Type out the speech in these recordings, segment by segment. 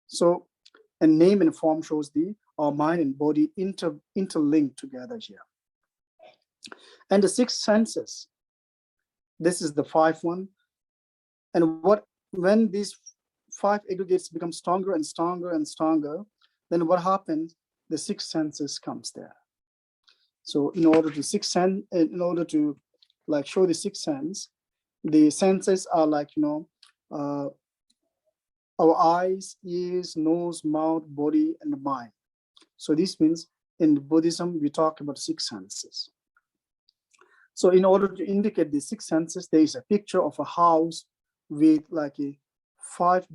So, and name and form shows the our mind and body interlinked together here. And the six senses, this is the five one. And when these five aggregates become stronger and stronger and stronger, then what happens? The six senses comes there. So in order to like show the sixth sense, the senses are like, our eyes, ears, nose, mouth, body, and the mind. So this means in Buddhism, we talk about six senses. So in order to indicate the six senses, there is a picture of a house with like five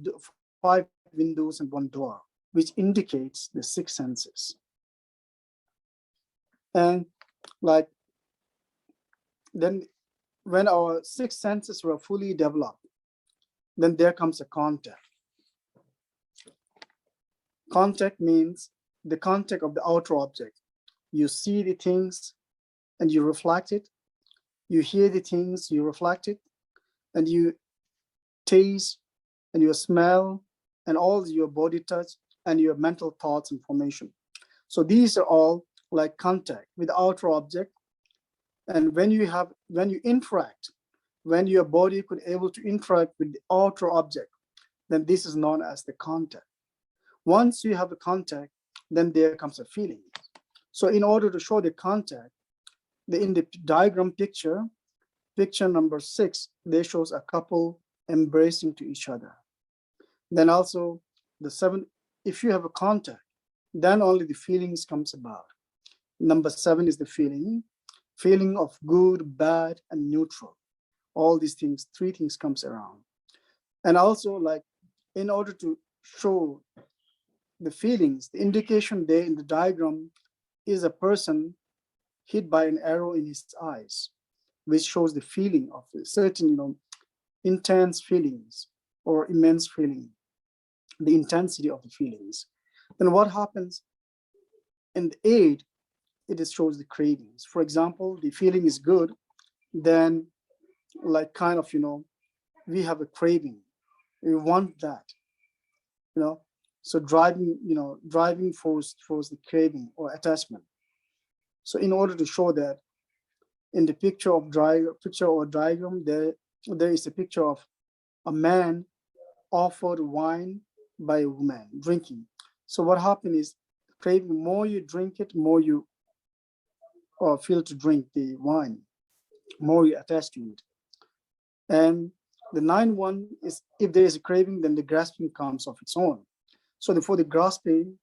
windows and one door, which indicates the six senses. And like then when our six senses were fully developed, then there comes a contact. Contact means the contact of the outer object. You see the things and you reflect it. You hear the things, you reflect it, and you taste and you smell and all your body touch and your mental thoughts and formation. So these are all like contact with the outer object. And when you interact, when your body could able to interact with the outer object, then this is known as the contact. Once you have a contact, then there comes a feeling. So in order to show the contact, in the diagram picture number 6, they shows a couple embracing to each other. Then also the 7, if you have a contact, then only the feelings comes about. Number 7 is the feeling of good, bad, and neutral. All these things, 3 things comes around. And also like in order to show the feelings, the indication there in the diagram is a person hit by an arrow in his eyes, which shows the feeling of a certain, intense feelings or immense feeling, the intensity of the feelings. Then what happens in the 8, it shows the cravings. For example, the feeling is good, then like kind of, we have a craving. We want that, So driving force the craving or attachment. So in order to show that, in the picture or diagram, there is a picture of a man offered wine by a woman drinking. So what happened is, craving, more you drink it, more you feel to drink the wine, more you attach to it. And the 9 one is, if there is a craving, then the grasping comes of its own. So for the grasping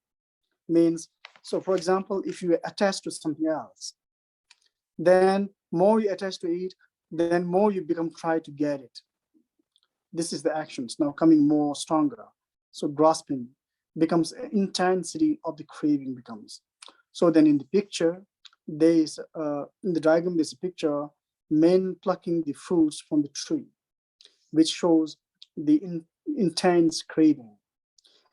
means, so for example, if you attach to something else, then more you attach to it, then more you try to get it. This is the actions now coming more stronger. So grasping becomes intensity of the craving becomes. So then in the picture, in the diagram, there's a picture, men plucking the fruits from the tree, which shows the intense craving.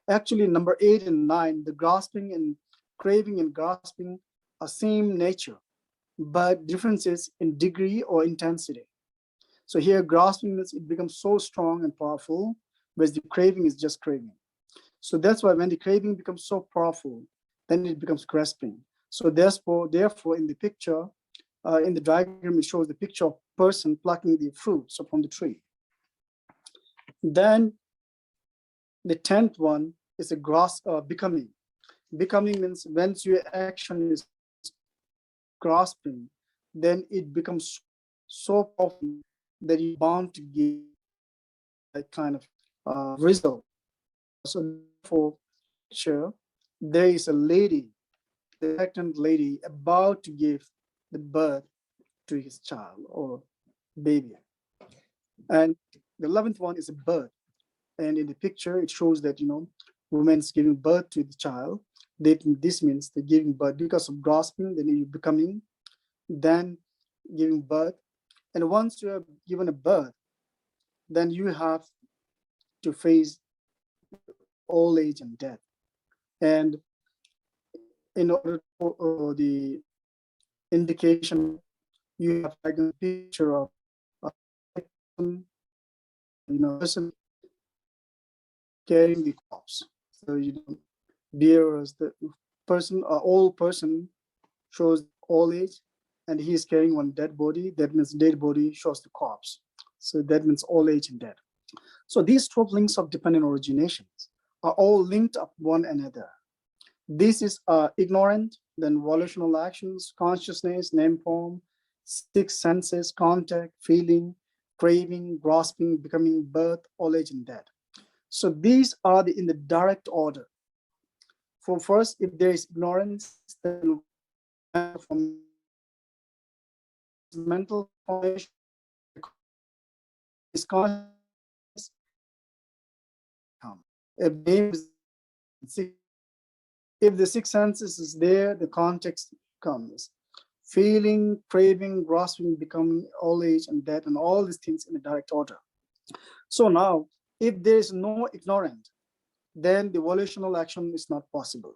Actually, number 8 and 9, the grasping and craving and grasping are same nature, but differences in degree or intensity. So here, grasping means it becomes so strong and powerful, whereas the craving is just craving. So that's why when the craving becomes so powerful, then it becomes grasping. So therefore, in the picture, in the diagram, it shows the picture of person plucking the fruits from the tree. Then the 10th one is a becoming. Becoming means once your action is grasping, then it becomes so powerful that you're bound to give that kind of result. So for picture, there is a lady, the pregnant lady, about to give the birth to his child or baby. And the 11th one is a bird. And in the picture, it shows that, woman's giving birth to the child. This means they're giving birth because of grasping, then you're becoming, then giving birth. And once you have given a birth, then you have to face old age and death. And in order for the indication, you have like a picture of a person carrying the corpse. So, bearers, the person, old person shows old age, and he is carrying one dead body. That means dead body shows the corpse. So that means old age and death. So these 12 links of dependent originations are all linked up one another. This is ignorant, then volitional actions, consciousness, name form, six senses, contact, feeling, craving, grasping, becoming, birth, old age, and death. So these are in the direct order. For first, if there is ignorance, then mental formation is consciousness. If name is, if the six senses is there, the context comes. Feeling, craving, grasping, becoming, old age, and death, and all these things in a direct order. So now, if there is no ignorant, then the volitional action is not possible.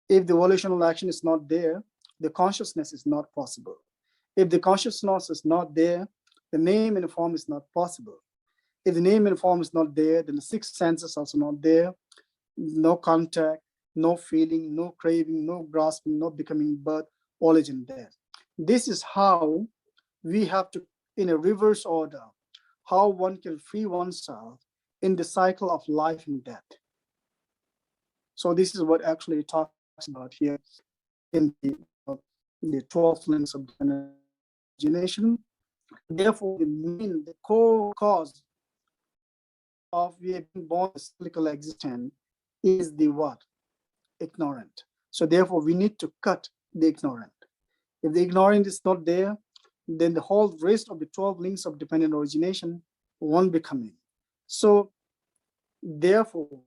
If the volitional action is not there, the consciousness is not possible. If the consciousness is not there, the name and form is not possible. If the name and form is not there, then the six senses also not there. No contact, no feeling, no craving, no grasping, no becoming, birth, origin, death. This is how we have to, in a reverse order, how one can free oneself in the cycle of life and death. So this is what actually it talks about here in the 12 links of imagination. Therefore, the core cause of we have been born as cyclical existence is the what? Ignorant. So therefore, we need to cut the ignorant. If the ignorant is not there, then the whole rest of the 12 links of dependent origination won't be coming. So therefore,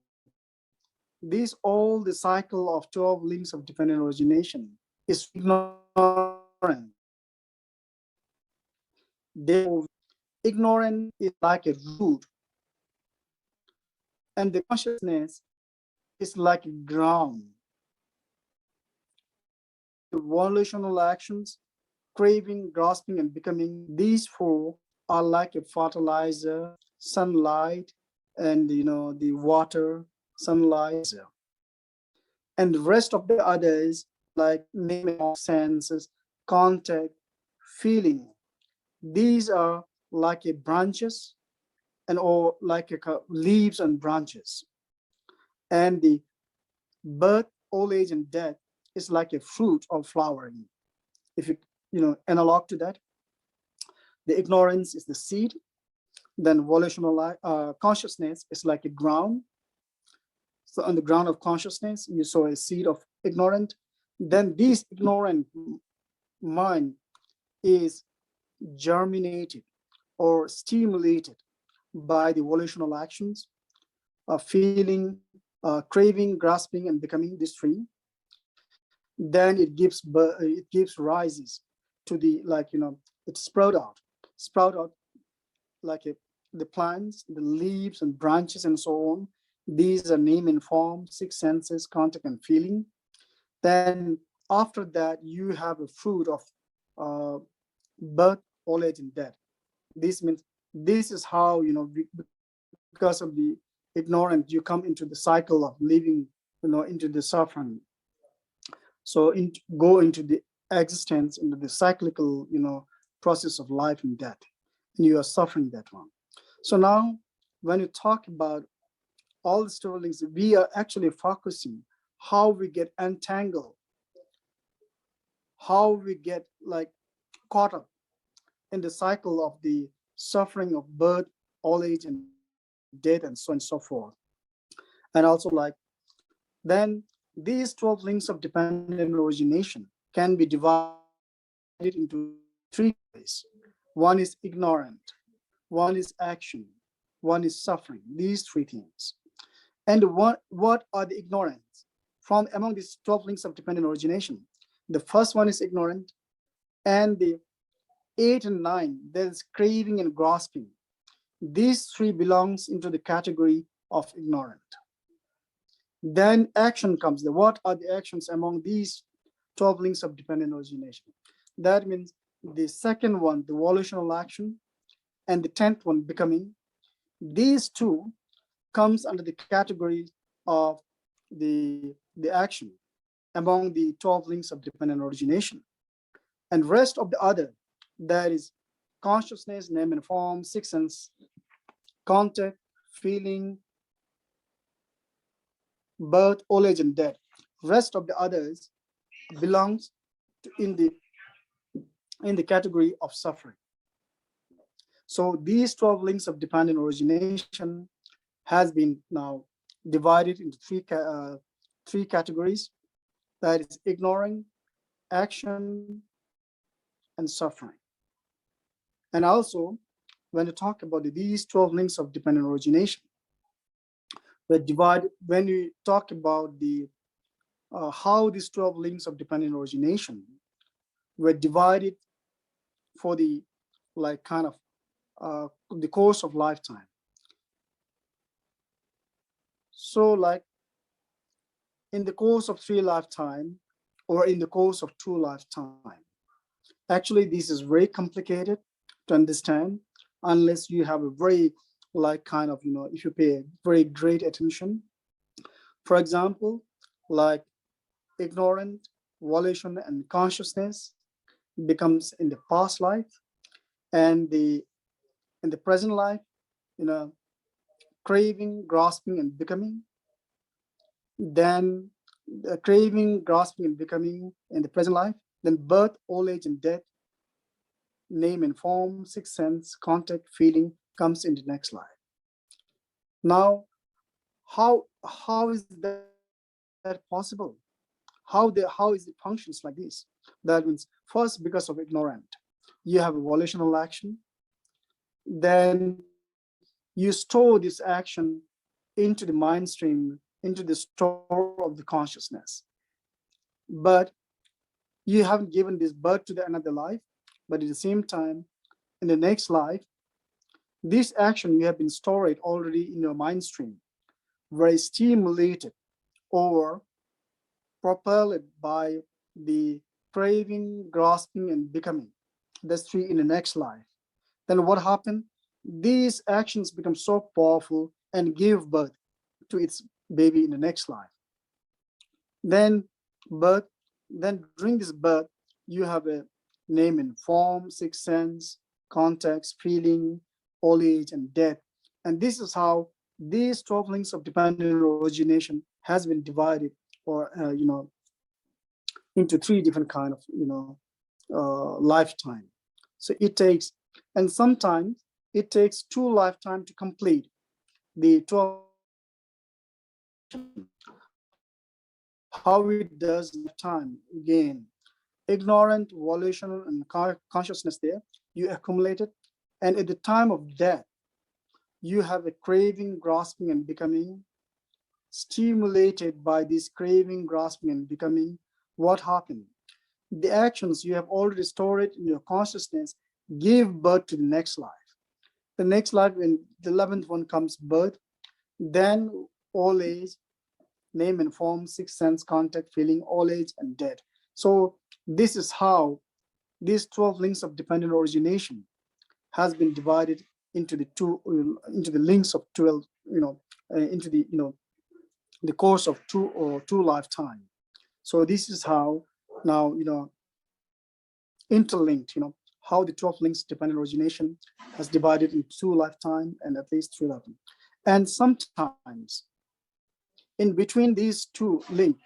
this all the cycle of 12 links of dependent origination is ignorant. Therefore, ignorance is like a root, and the consciousness is like a ground. The volitional actions, craving, grasping, and becoming, these four are like a fertilizer, sunlight, and the water, sunlight, and the rest of the others like naming senses, contact, feeling. These are like a branches and or like a leaves and branches. And the birth, old age, and death is like a fruit or flowering. If analog to that, the ignorance is the seed, then volitional consciousness is like a ground. So on the ground of consciousness, you sow a seed of ignorant. Then this ignorant mind is germinated or stimulated by the volitional actions, feeling, craving, grasping, and becoming this tree. Then it gives rises to the it sprout out like the plants, the leaves and branches and so on. These are name and form, six senses, contact, and feeling. Then after that, you have a fruit of birth, old age, and death. This means this is how because of the ignorance, you come into the cycle of living, into the suffering. So go into the existence, into the cyclical, process of life and death, and you are suffering that one. So now, when you talk about all the stories, we are actually focusing how we get entangled, how we get caught up in the cycle of the suffering of birth, old age, and death, and so on and so forth. And also then these 12 links of dependent origination can be divided into three ways. One is ignorant, one is action, one is suffering, these three things. And what are the ignorance? From among these 12 links of dependent origination, the first one is ignorant, and the 8 and 9, there's craving and grasping. These three belongs into the category of ignorant. Then action comes. What are the actions among these 12 links of dependent origination? That means the second one, the volitional action, and the 10th one, becoming. These two comes under the category of the action among the 12 links of dependent origination. And rest of the other, that is consciousness, name and form, sixth sense, contact, feeling, birth, old age, and death. Rest of the others belongs to in the category of suffering. So these 12 links of dependent origination has been now divided into three categories. That is ignoring, action, and suffering. And also, when you talk about these 12 links of dependent origination, when you talk about the how these 12 links of dependent origination were divided for the the course of lifetime. So like in the course of 3 lifetime or in the course of 2 lifetime, actually this is very complicated to understand unless you have a very if you pay very great attention. For example, like ignorant, volition, and consciousness becomes in the past life, and in the present life, craving, grasping, and becoming. Then craving, grasping, and becoming in the present life. Then birth, old age, and death, name and form, sixth sense, contact, feeling comes in the next life. Now, how is that possible? How is it functions like this? That means first, because of ignorant, you have a volitional action. Then you store this action into the mind stream, into the store of the consciousness. But you haven't given this birth to another life, but at the same time, in the next life, this action you have been stored already in your mind stream, very stimulated or propelled by the craving, grasping, and becoming. That's 3 in the next life. Then what happened? These actions become so powerful and give birth to its baby in the next life. Then during this birth, you have a name and form, sixth sense, context, feeling, old age, and death. And this is how these 12 links of dependent origination has been divided, or into 3 different kind of lifetime. So it takes, and sometimes it takes 2 lifetime to complete the 12. How it does lifetime, again, ignorant, volitional, and consciousness there, you accumulate it. And at the time of death, you have a craving, grasping, and becoming. Stimulated by this craving, grasping, and becoming, what happened? The actions you have already stored in your consciousness give birth to the next life. The next life, when the 11th one comes birth, then old age, name and form, sixth sense, contact, feeling, old age, and death. So this is how these 12 links of dependent origination has been divided into the links of 12, into the course of two lifetime. So this is how now interlinked, how the 12 links dependent origination has divided into 2 lifetime and at least 3 lifetime. And sometimes in between these 2 links,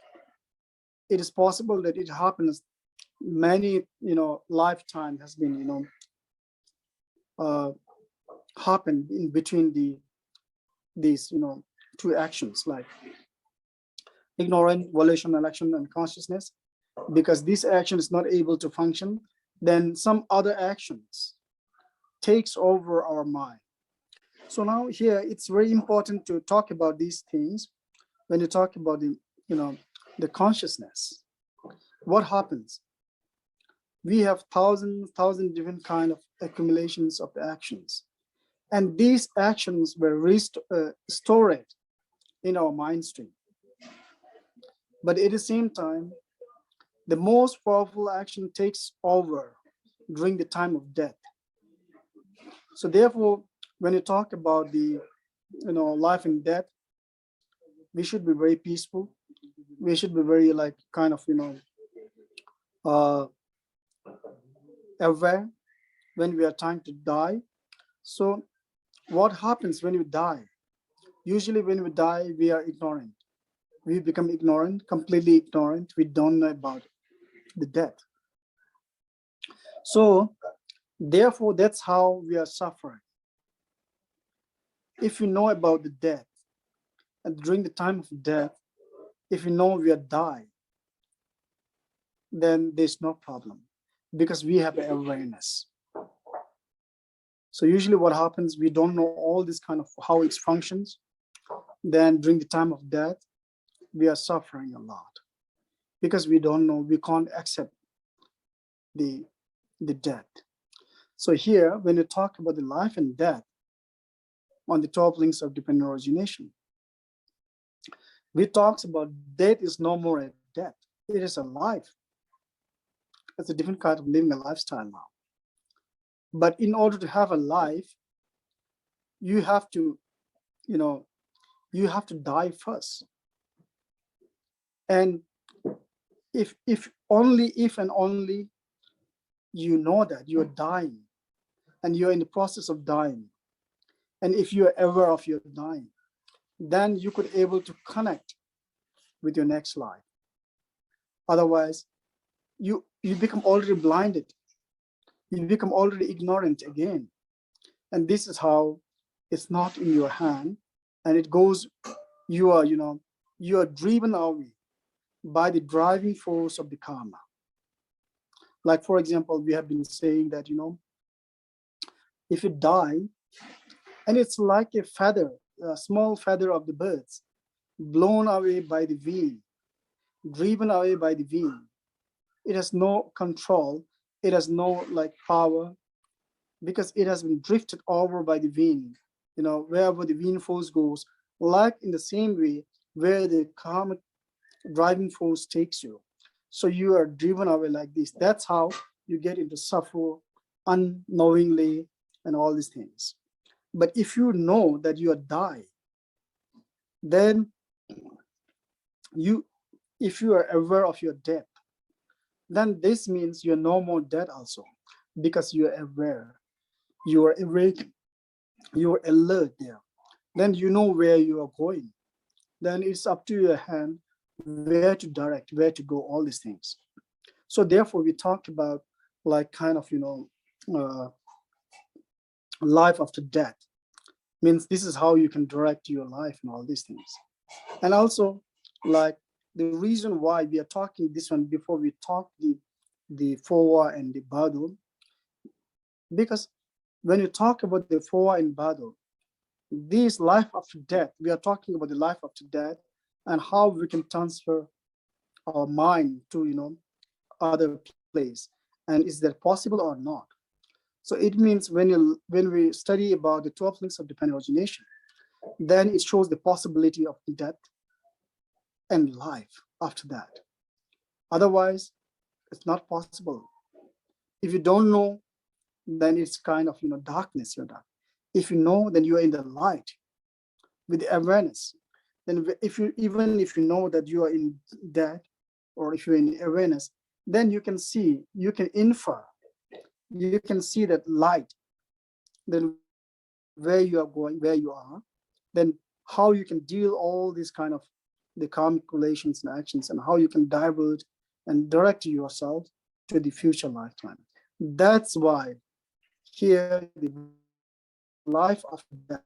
it is possible that it happens many lifetime has been happened in between these 2 actions, like ignorant, volitional action, and consciousness. Because this action is not able to function, then some other actions takes over our mind. So now here it's very important to talk about these things. When you talk about the consciousness, what happens? We have thousand different kind of accumulations of actions, and these actions were stored in our mind stream. But at the same time, the most powerful action takes over during the time of death. So therefore, when you talk about the life and death, we should be very peaceful. We should be very like kind of uh, aware when we are trying to die. So what happens when you die? Usually when we die, we are ignorant. We become ignorant, completely ignorant. We don't know about the death. So therefore, that's how we are suffering. If we know about the death, and during the time of death, if we know we are dying, then there's no problem because we have awareness. So usually what happens, we don't know all this kind of how it functions. Then during the time of death, we are suffering a lot because we don't know, we can't accept the death. So here, when you talk about the life and death on the 12 links of dependent origination, we talked about death is no more a death. It is a life. It's a different kind of living a lifestyle now. But in order to have a life, you have to, you have to die first. And if and only you know that you're dying and you're in the process of dying, and if you're aware of your dying, then you could able to connect with your next life. Otherwise, you become already blinded. You become already ignorant again. And this is how it's not in your hand. And it goes, you are driven away by the driving force of the karma. Like, for example, we have been saying that, if you die, and it's like a feather, a small feather of the birds, blown away by the wind, driven away by the wind. It has no control. It has no like power because it has been drifted over by the wind, wherever the wind force goes, like in the same way where the karmic driving force takes you. So you are driven away like this. That's how you get into suffer unknowingly and all these things. But if you know that you are dying, then if you are aware of your death, then this means you're no more dead also, because you're aware, you are awake, you're alert there. Then you know where you are going. Then it's up to your hand where to direct, where to go, all these things. So therefore, we talked about like kind of, life after death. Means this is how you can direct your life and all these things. And also, like the reason why we are talking this one before we talk the Fowa and the Badu, because when you talk about the Fowa and Badu, this life after death, we are talking about the life after death and how we can transfer our mind to other place, and is that possible or not? So it means when we study about the 12 links of dependent origination, then it shows the possibility of death and life after that. Otherwise, it's not possible. If you don't know, then it's kind of darkness. You're dark. If you know, then you are in the light with awareness. Then even if you know that you are in death, or if you're in awareness, then you can see, you can infer, you can see that light, then where you are going, where you are, then how you can deal all these kind of the karmic relations and actions, and how you can divert and direct yourself to the future lifetime. That's why here the life after death.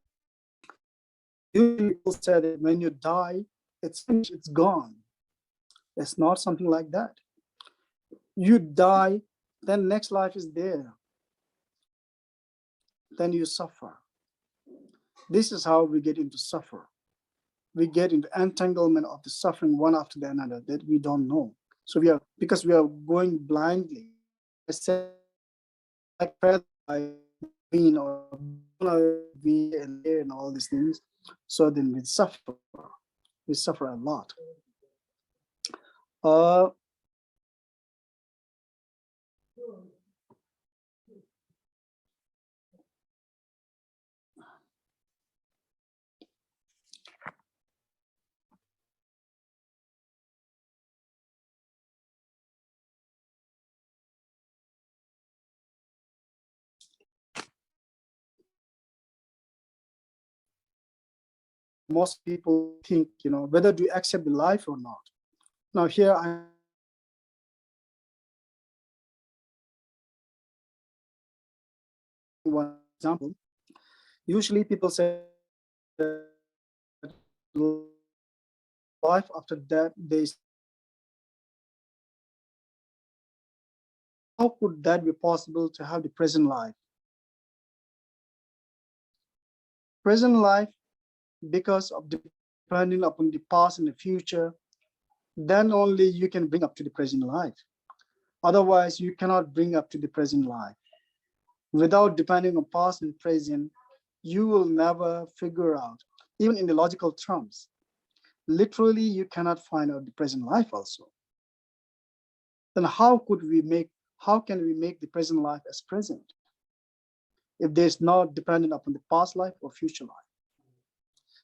Usually people say that when you die, it's finished, it's gone. It's not something like that. You die, then next life is there. Then you suffer. This is how we get into suffer. We get into entanglement of the suffering one after the another that we don't know. So because we are going blindly. I said like by being or we and all these things. So then we suffer. We suffer a lot. most people think, whether to accept the life or not. Now here I'm one example. Usually people say life after death, how could that be possible to have the present life? Present life, because of depending upon the past and the future, then only you can bring up to the present life. Otherwise, you cannot bring up to the present life. Without depending on past and present, you will never figure out, even in the logical terms. Literally, you cannot find out the present life also. Then how can we make the present life as present if there's not dependent upon the past life or future life?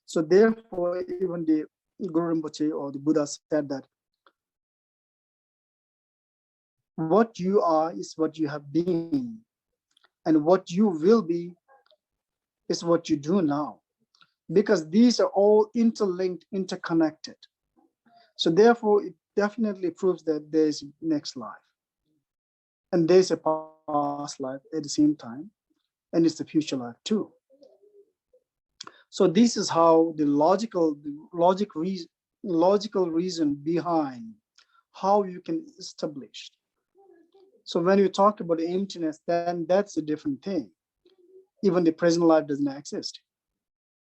So therefore, even the Guru Rinpoche or the Buddha said that what you are is what you have been, and what you will be is what you do now, because these are all interlinked, interconnected. So therefore, it definitely proves that there is next life, and there's a past life at the same time, and it's the future life too. So this is how the logical reason behind how you can establish. So when you talk about the emptiness, then that's a different thing. Even the present life doesn't exist.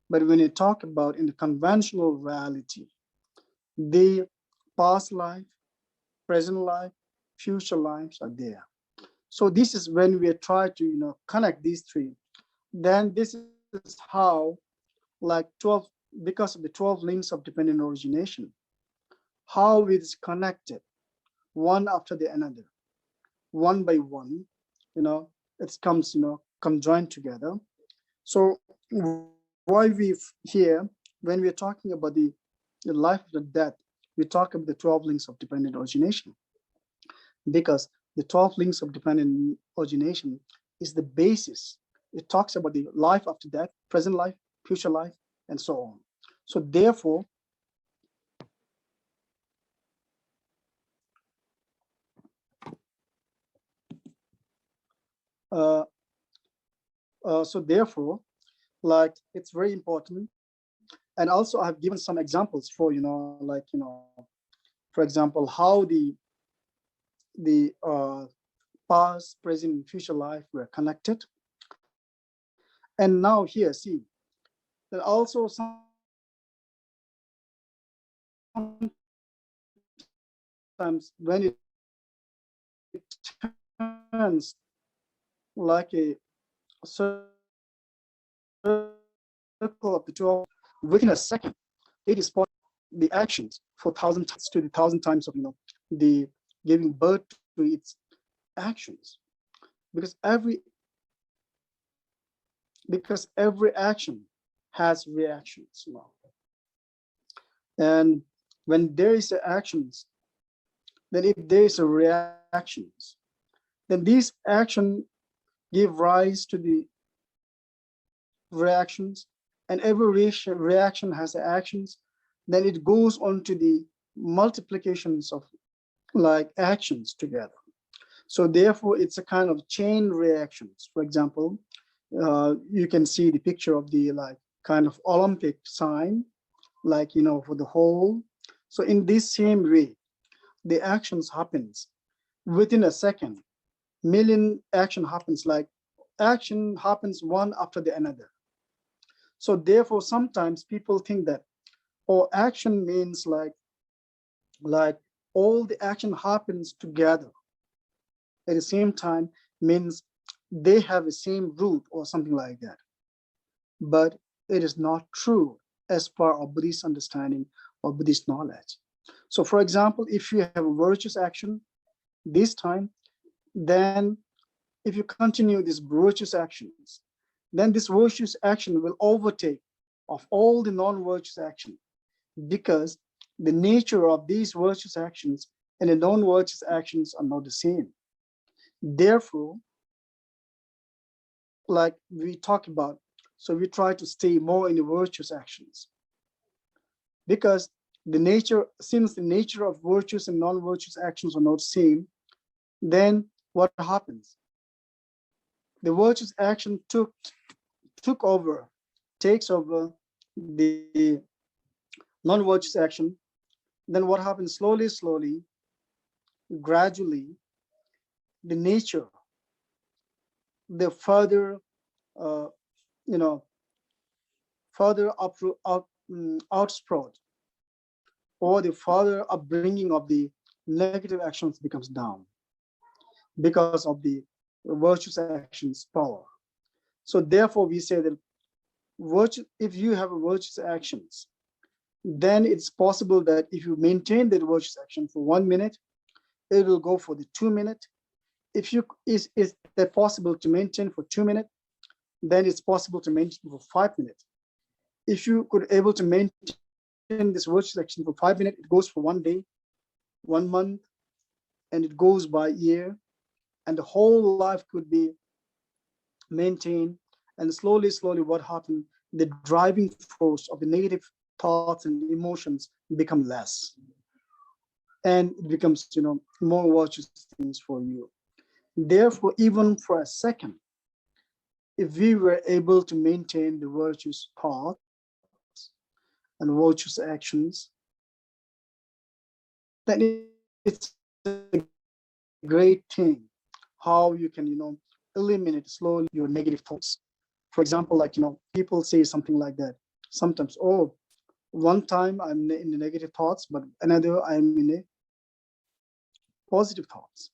But when you talk about in the conventional reality, the past life, present life, future lives are there. So this is when we try to connect these three. Then this is how, like 12, because of the 12 links of dependent origination, how it is connected one after the another, one by one, it comes, conjoined together. So why we here, when we're talking about the life of the death, we talk about the 12 links of dependent origination, because the 12 links of dependent origination is the basis. It talks about the life after death, present life, future life, and so on. So therefore, like it's very important. And also I've given some examples for, for example, how the past, present, and future life were connected. And now here, see, that also sometimes when it turns like a circle of the 12, within a second, it is the actions for 1,000 times to the 1,000 times of the giving birth to its actions, because every action has reactions. And when there is actions, then if there is a reactions, then these actions give rise to the reactions, and every reaction has actions. Then it goes on to the multiplications of like actions together. So therefore, it's a kind of chain reactions. For example, you can see the picture of the like kind of Olympic sign, like for the whole. So in this same way, the actions happens within a second. Million action happens, like action happens one after the another. So therefore, sometimes people think that, oh, action means like all the action happens together at the same time, means they have the same root or something like that. But it is not true as per our Buddhist understanding or Buddhist knowledge. So for example, if you have a virtuous action this time, then if you continue these virtuous actions, then this virtuous action will overtake of all the non-virtuous action, because the nature of these virtuous actions and the non-virtuous actions are not the same. Therefore, like we talk about, so we try to stay more in the virtuous actions. because since the nature of virtuous and non-virtuous actions are not same, then what happens? The virtuous action takes over the non-virtuous action. Then what happens? Slowly, gradually, the nature, the further, uh, you know, further outsprout, or the further upbringing of the negative actions becomes down because of the virtuous actions power. So therefore, we say that if you have a virtuous actions, then it's possible that if you maintain the virtuous action for 1 minute, it will go for the 2 minute. If you is that possible to maintain for 2 minutes, then it's possible to maintain for 5 minutes. If you could able to maintain this virtuous action for 5 minutes, it goes for 1 day, 1 month, and it goes by year, and the whole life could be maintained. And slowly, what happened? The driving force of the negative thoughts and emotions become less, and it becomes, more virtuous things for you. Therefore, even for a second, if we were able to maintain the virtuous thoughts and virtuous actions, then it's a great thing how you can, eliminate slowly your negative thoughts. For example, people say something like that sometimes. Oh, one time I'm in the negative thoughts, but another I'm in a positive thoughts.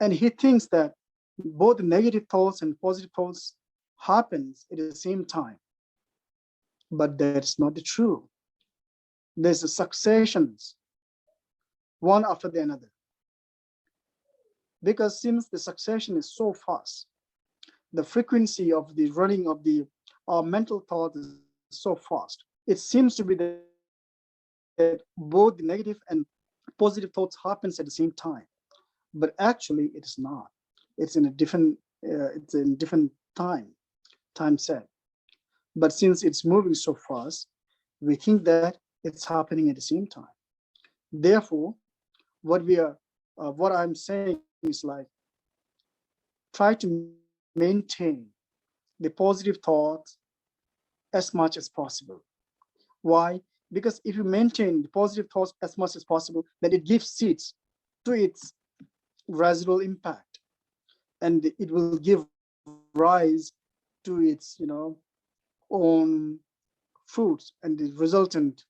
And he thinks that both the negative thoughts and positive thoughts happens at the same time. But that's not the true. There's a successions, one after the another. Because since the succession is so fast, the frequency of the running of our mental thought is so fast. It seems to be that both the negative and positive thoughts happens at the same time, but actually it is not. It's in different time set. But since it's moving so fast, we think that it's happening at the same time. Therefore, what I'm saying is like, try to maintain the positive thoughts as much as possible. Why? Because if you maintain the positive thoughts as much as possible, then it gives seeds to its residual impact, and it will give rise to its, own fruits and the resultant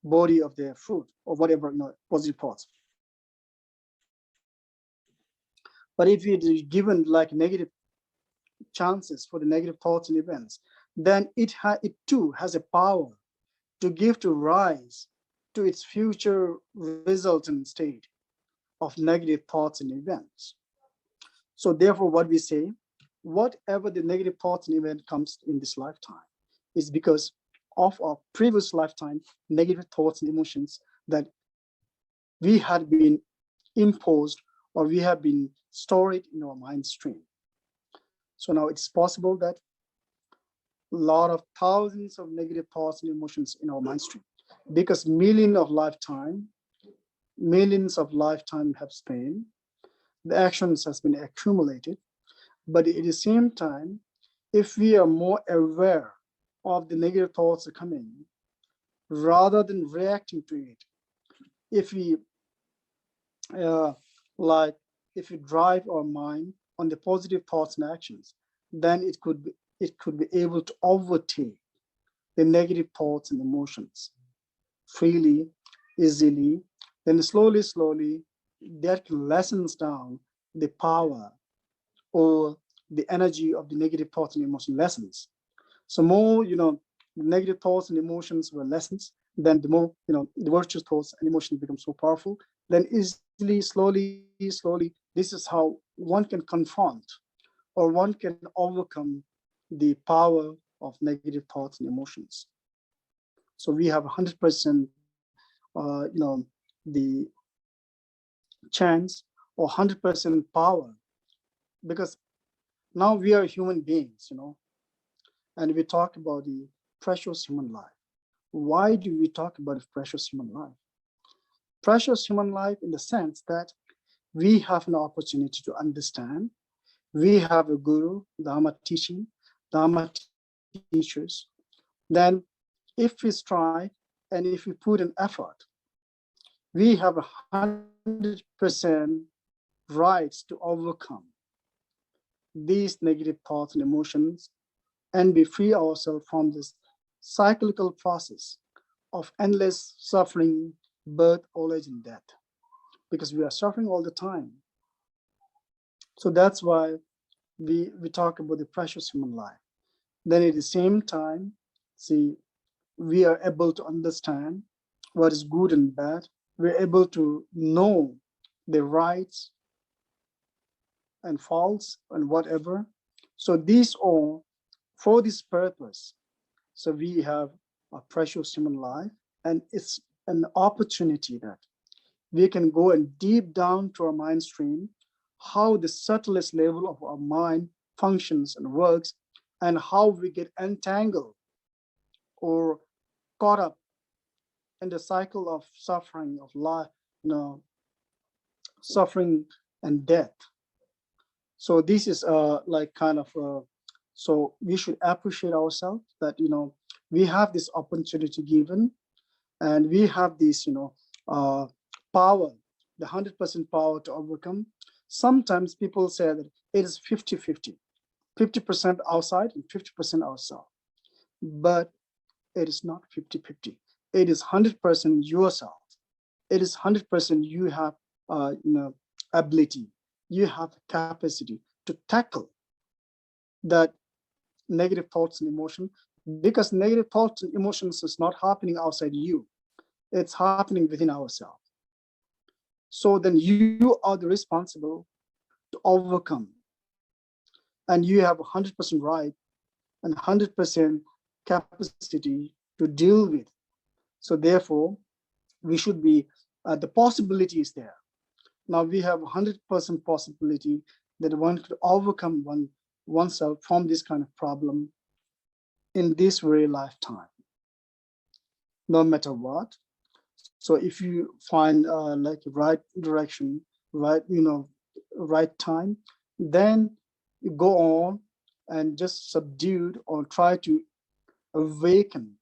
body of their fruit, or whatever, positive thoughts. But if it is given like negative chances for the negative thoughts and events, then it too has a power to give to rise to its future resultant state of negative thoughts and events. So therefore, what we say, whatever the negative thoughts and event comes in this lifetime is because of our previous lifetime negative thoughts and emotions that we had been imposed, or we have been stored in our mind stream. So now it's possible that a lot of thousands of negative thoughts and emotions in our mind stream, because millions of lifetime have spent, the actions has been accumulated. But at the same time, if we are more aware of the negative thoughts that come in, rather than reacting to it, if we if we drive our mind on the positive thoughts and actions, then it could be able to overtake the negative thoughts and emotions freely, easily. Then slowly, that lessens down the power or the energy of the negative thoughts and emotion lessens. So more, negative thoughts and emotions were lessons, then the more, the virtuous thoughts and emotions become so powerful. Then easily, slowly, this is how one can confront, or one can overcome the power of negative thoughts and emotions. So we have 100%, the chance, or 100% power, because now we are human beings, and we talk about the precious human life. why do we talk about precious human life? Precious human life in the sense that we have an opportunity to understand. We have a guru, Dharma teaching, Dharma teachers. Then if we strive and if we put an effort, we have 100% rights to overcome these negative thoughts and emotions and we free ourselves from this cyclical process of endless suffering, birth, old age, and death, because we are suffering all the time. So that's why we talk about the precious human life. Then at the same time, see, we are able to understand what is good and bad. We're able to know the rights and faults and whatever. So these all for this purpose. So we have a precious human life, and it's an opportunity that we can go and deep down to our mind stream, how the subtlest level of our mind functions and works, and how we get entangled or caught up in the cycle of suffering, of life, suffering and death. So this is like kind of so we should appreciate ourselves that we have this opportunity given, and we have this power, the 100% power to overcome. Sometimes people say that it is 50-50, 50% outside and 50% outside, but it is not 50-50. It is 100% yourself. It is 100% you have ability, you have capacity to tackle that negative thoughts and emotion, because negative thoughts and emotions is not happening outside you, it's happening within ourselves. So then you are the responsible to overcome, and you have 100% right and 100% capacity to deal with. So therefore we should be the possibility is there. Now we have 100% possibility that one could overcome oneself from this kind of problem in this very lifetime, no matter what. So if you find like right direction, right right time, then you go on and just subdue or try to awaken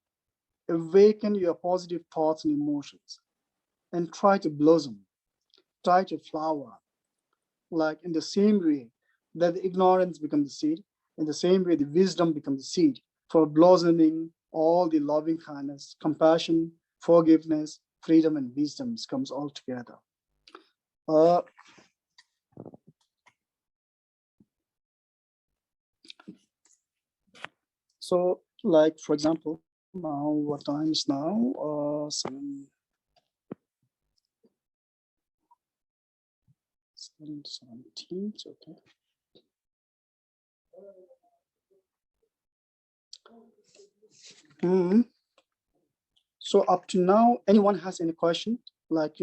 your positive thoughts and emotions, and try to blossom, try to flower, like in the same way that the ignorance becomes the seed, in the same way the wisdom becomes the seed for blossoming all the loving kindness, compassion, forgiveness, freedom, and wisdom comes all together. So like, for example, now what time is now? 7:17, okay. So up to now, anyone has any question? Like,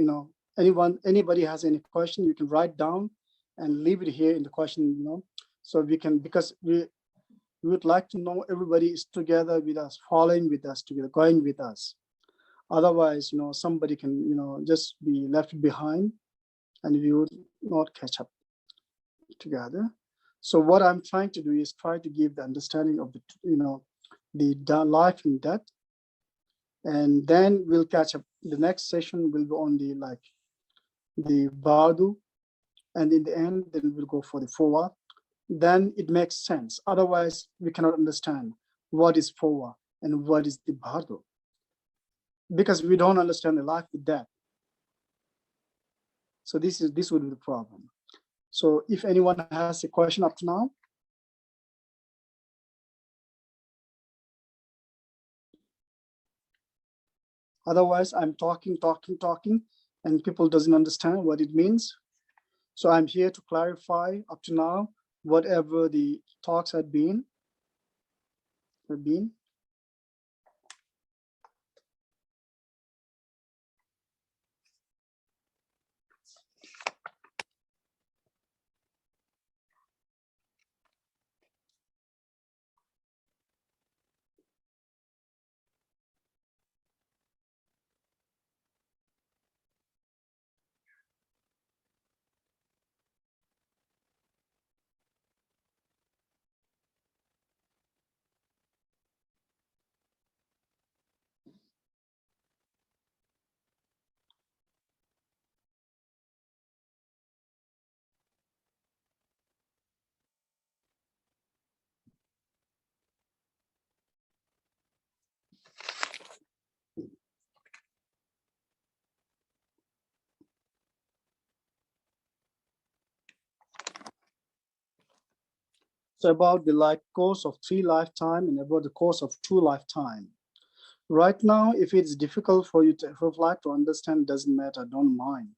anybody has any question, you can write down and leave it here in the question, so we can, because we would like to know everybody is together with us, following with us together, going with us. Otherwise, somebody can, just be left behind and we would not catch up together. So what I'm trying to do is try to give the understanding of the life and death, and then we'll catch up. The next session will go on the Bardu, and in the end, then we'll go for the Fowa. Then it makes sense. Otherwise, we cannot understand what is Fowa and what is the Bardu, because we don't understand the life with death. So this would be the problem. So if anyone has a question up to now. Otherwise, I'm talking, and people doesn't understand what it means. So I'm here to clarify up to now, whatever the talks have been. So about the course of 3 lifetime and about the course of 2 lifetime. Right now, if it's difficult for you to reflect or understand, doesn't matter, don't mind.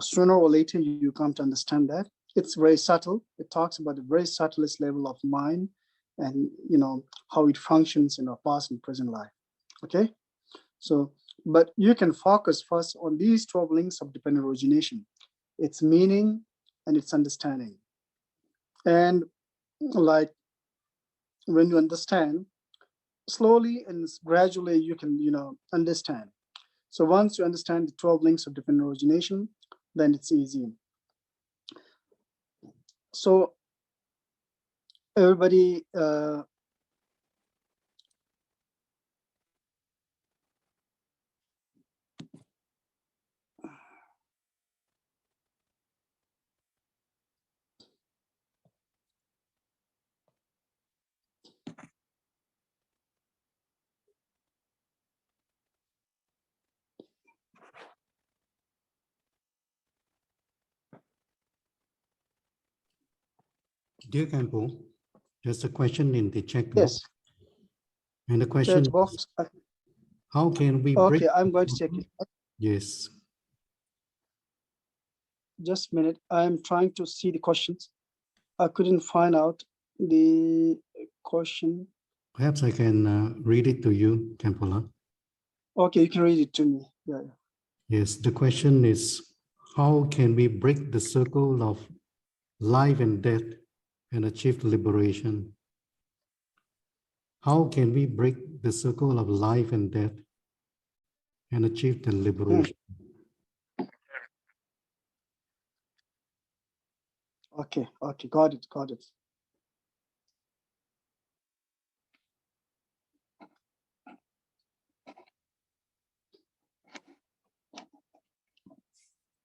Sooner or later, you come to understand that. It's very subtle. It talks about the very subtlest level of mind and how it functions in our past and present life. Okay? So, but you can focus first on these 12 links of dependent origination, its meaning and its understanding. And like when you understand, slowly and gradually you can understand. So once you understand the 12 links of dependent origination, then it's easy. So everybody Dear Khenpo, there's a question in the chat box. yes, And the question chat box. is, how can we break? Okay, I'm going to check it. Yes. Just a minute. I'm trying to see the questions. I couldn't find out the question. Perhaps I can read it to you, Khenpo. Okay, you can read it to me. Yeah. Yes, the question is, how can we break the circle of life and death and achieve liberation? How can we break the circle of life and death and achieve the liberation? Okay, got it.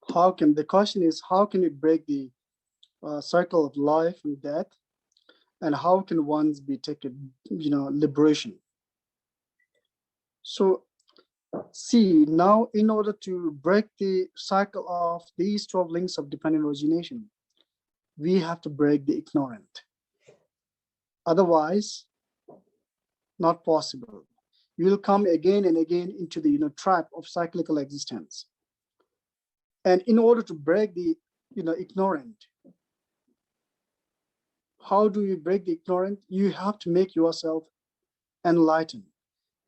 The question is, how can we break the cycle of life and death, and how can one be taken, liberation? So see, now in order to break the cycle of these 12 links of dependent origination, we have to break the ignorant. Otherwise, not possible. You will come again and again into the trap of cyclical existence. And in order to break the ignorant, how do you break the ignorant? You have to make yourself enlightened.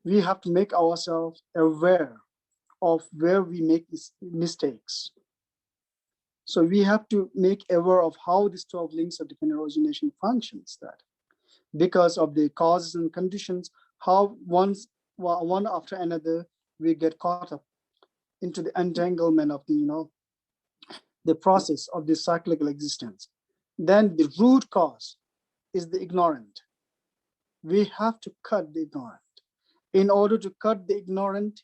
We have to make ourselves aware of where we make these mistakes. So we have to make aware of how these 12 links of dependent origination functions, that because of the causes and conditions, how one after another we get caught up into the entanglement of the process of this cyclical existence. Then the root cause is the ignorant. We have to cut the ignorant. In order to cut the ignorant,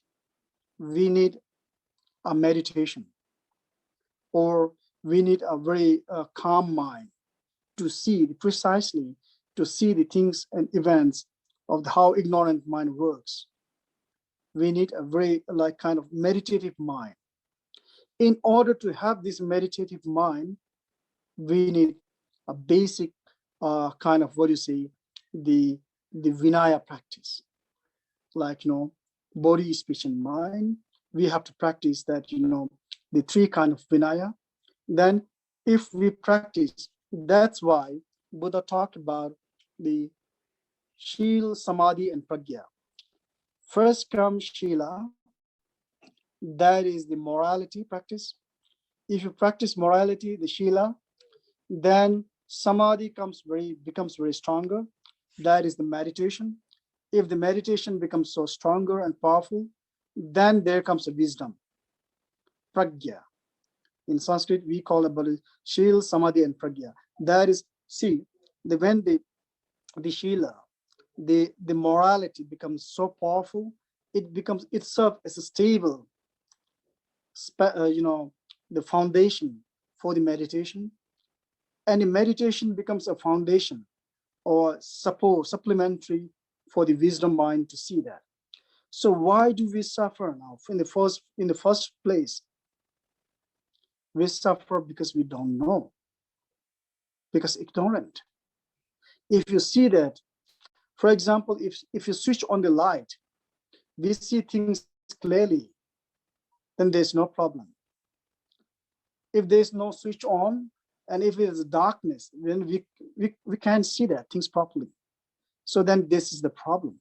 we need a meditation, or we need a very calm mind to see precisely, to see the things and events of how ignorant mind works. We need a very kind of meditative mind. In order to have this meditative mind, we need a basic kind of the Vinaya practice, like body, speech, and mind. We have to practice that the 3 kind of Vinaya. Then if we practice, that's why Buddha talked about the Shil, Samadhi, and Pragya. First comes Shila, that is the morality practice. If you practice morality, the Shila, then Samadhi becomes very stronger. That is the meditation. If the meditation becomes so stronger and powerful, then there comes a wisdom, Pragya. In Sanskrit, we call it Shil, Samadhi, and Pragya. That is, see, when the Shila, the morality becomes so powerful, it serves as a stable, the foundation for the meditation. And the meditation becomes a foundation or supplementary for the wisdom mind to see that. So why do we suffer now? In the first place, we suffer because we don't know, because ignorant. If you see that, for example, if you switch on the light, we see things clearly, then there's no problem. If there's no switch on, and if it is darkness, then we can't see that things properly. So then this is the problem.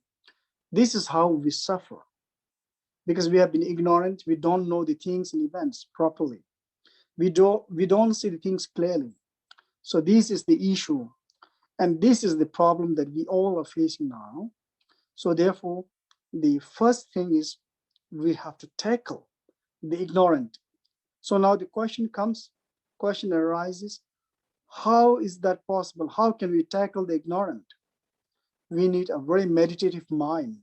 This is how we suffer, because we have been ignorant. We don't know the things and events properly. We don't see the things clearly. So this is the issue, and this is the problem that we all are facing now. So therefore, the first thing is we have to tackle the ignorant. So now the question arises, how is that possible? How can we tackle the ignorant? We need a very meditative mind.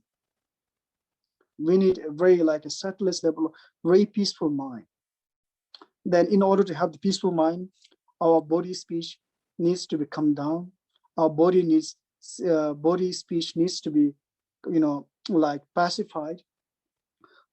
We need a very like a subtlest level, very peaceful mind. Then in order to have the peaceful mind, our body speech needs to be calmed down. Our body speech needs to be, like pacified.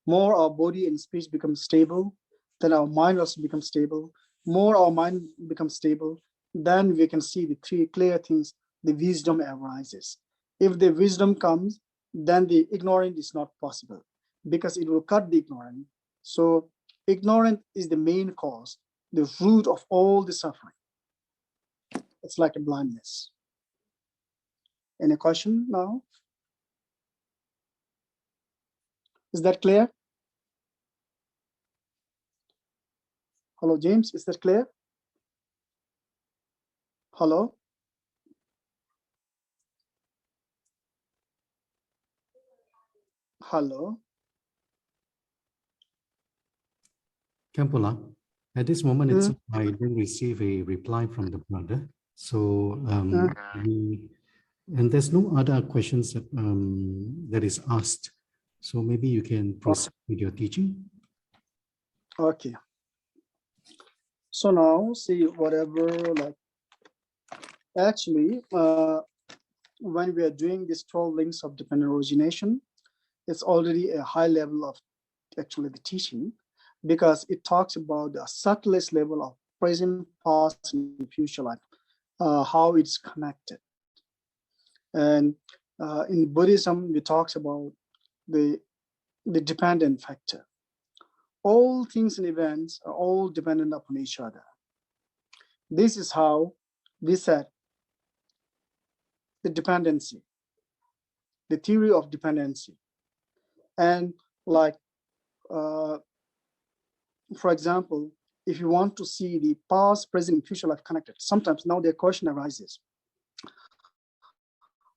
More our body and speech becomes stable, then our mind also becomes stable. More our mind becomes stable, then we can see the three clear things, the wisdom arises. If the wisdom comes, then the ignorant is not possible, because it will cut the ignorant. So ignorant is the main cause, the root of all the suffering. It's like a blindness. Any question now? Is that clear? Hello, James, is that clear? Hello? Hello? Khenpo, at this moment, I didn't receive a reply from the brother. So, and there's no other questions that is asked. So maybe you can proceed with your teaching. Okay. So now see whatever, like, actually, when we are doing this 12 links of dependent origination, it's already a high level of actually the teaching, because it talks about the subtlest level of present, past, and future life, how it's connected. And in Buddhism, we talks about the dependent factor. All things and events are all dependent upon each other. This is how we said the dependency, the theory of dependency. And like, for example, if you want to see the past, present, and future life connected, sometimes now the question arises,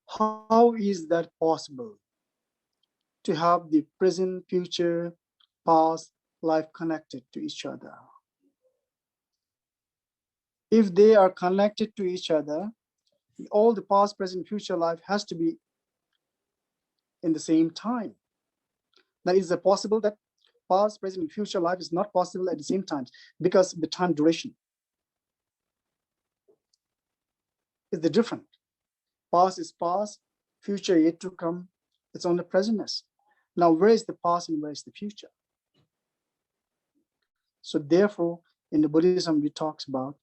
how is that possible to have the present, future, past life connected to each other? If they are connected to each other, all the past, present, future life has to be in the same time. Now, is it possible that past, present, and future life is not possible at the same time, because the time duration is the different. Past is past, future yet to come, it's only presentness. Now, where is the past and where is the future? So therefore, in the Buddhism, we talk about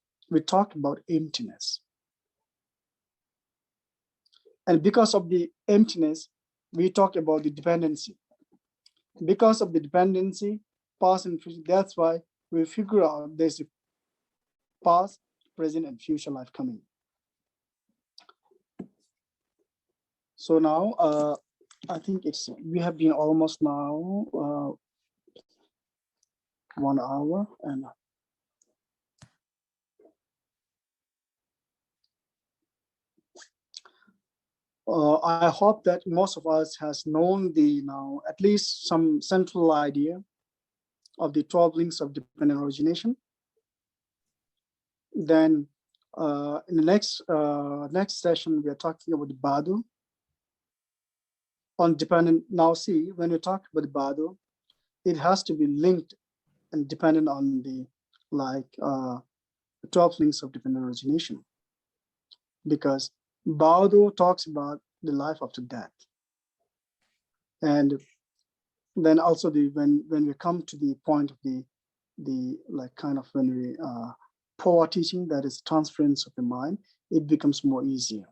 emptiness. And because of the emptiness, we talk about the dependency. Because of the dependency, past and future, that's why we figure out there's a past, present, and future life coming. So now, I think we have been almost now 1 hour, and I hope that most of us has known now at least some central idea of the 12 links of dependent origination. Then in the next session, we are talking about the Badu on dependent. Now see, when we talk about the Badu, it has to be linked and dependent on the 12 links of dependent origination, because Badu talks about the life after death. And then also when we come to the point of the kind of when we power teaching, that is transference of the mind, it becomes more easier.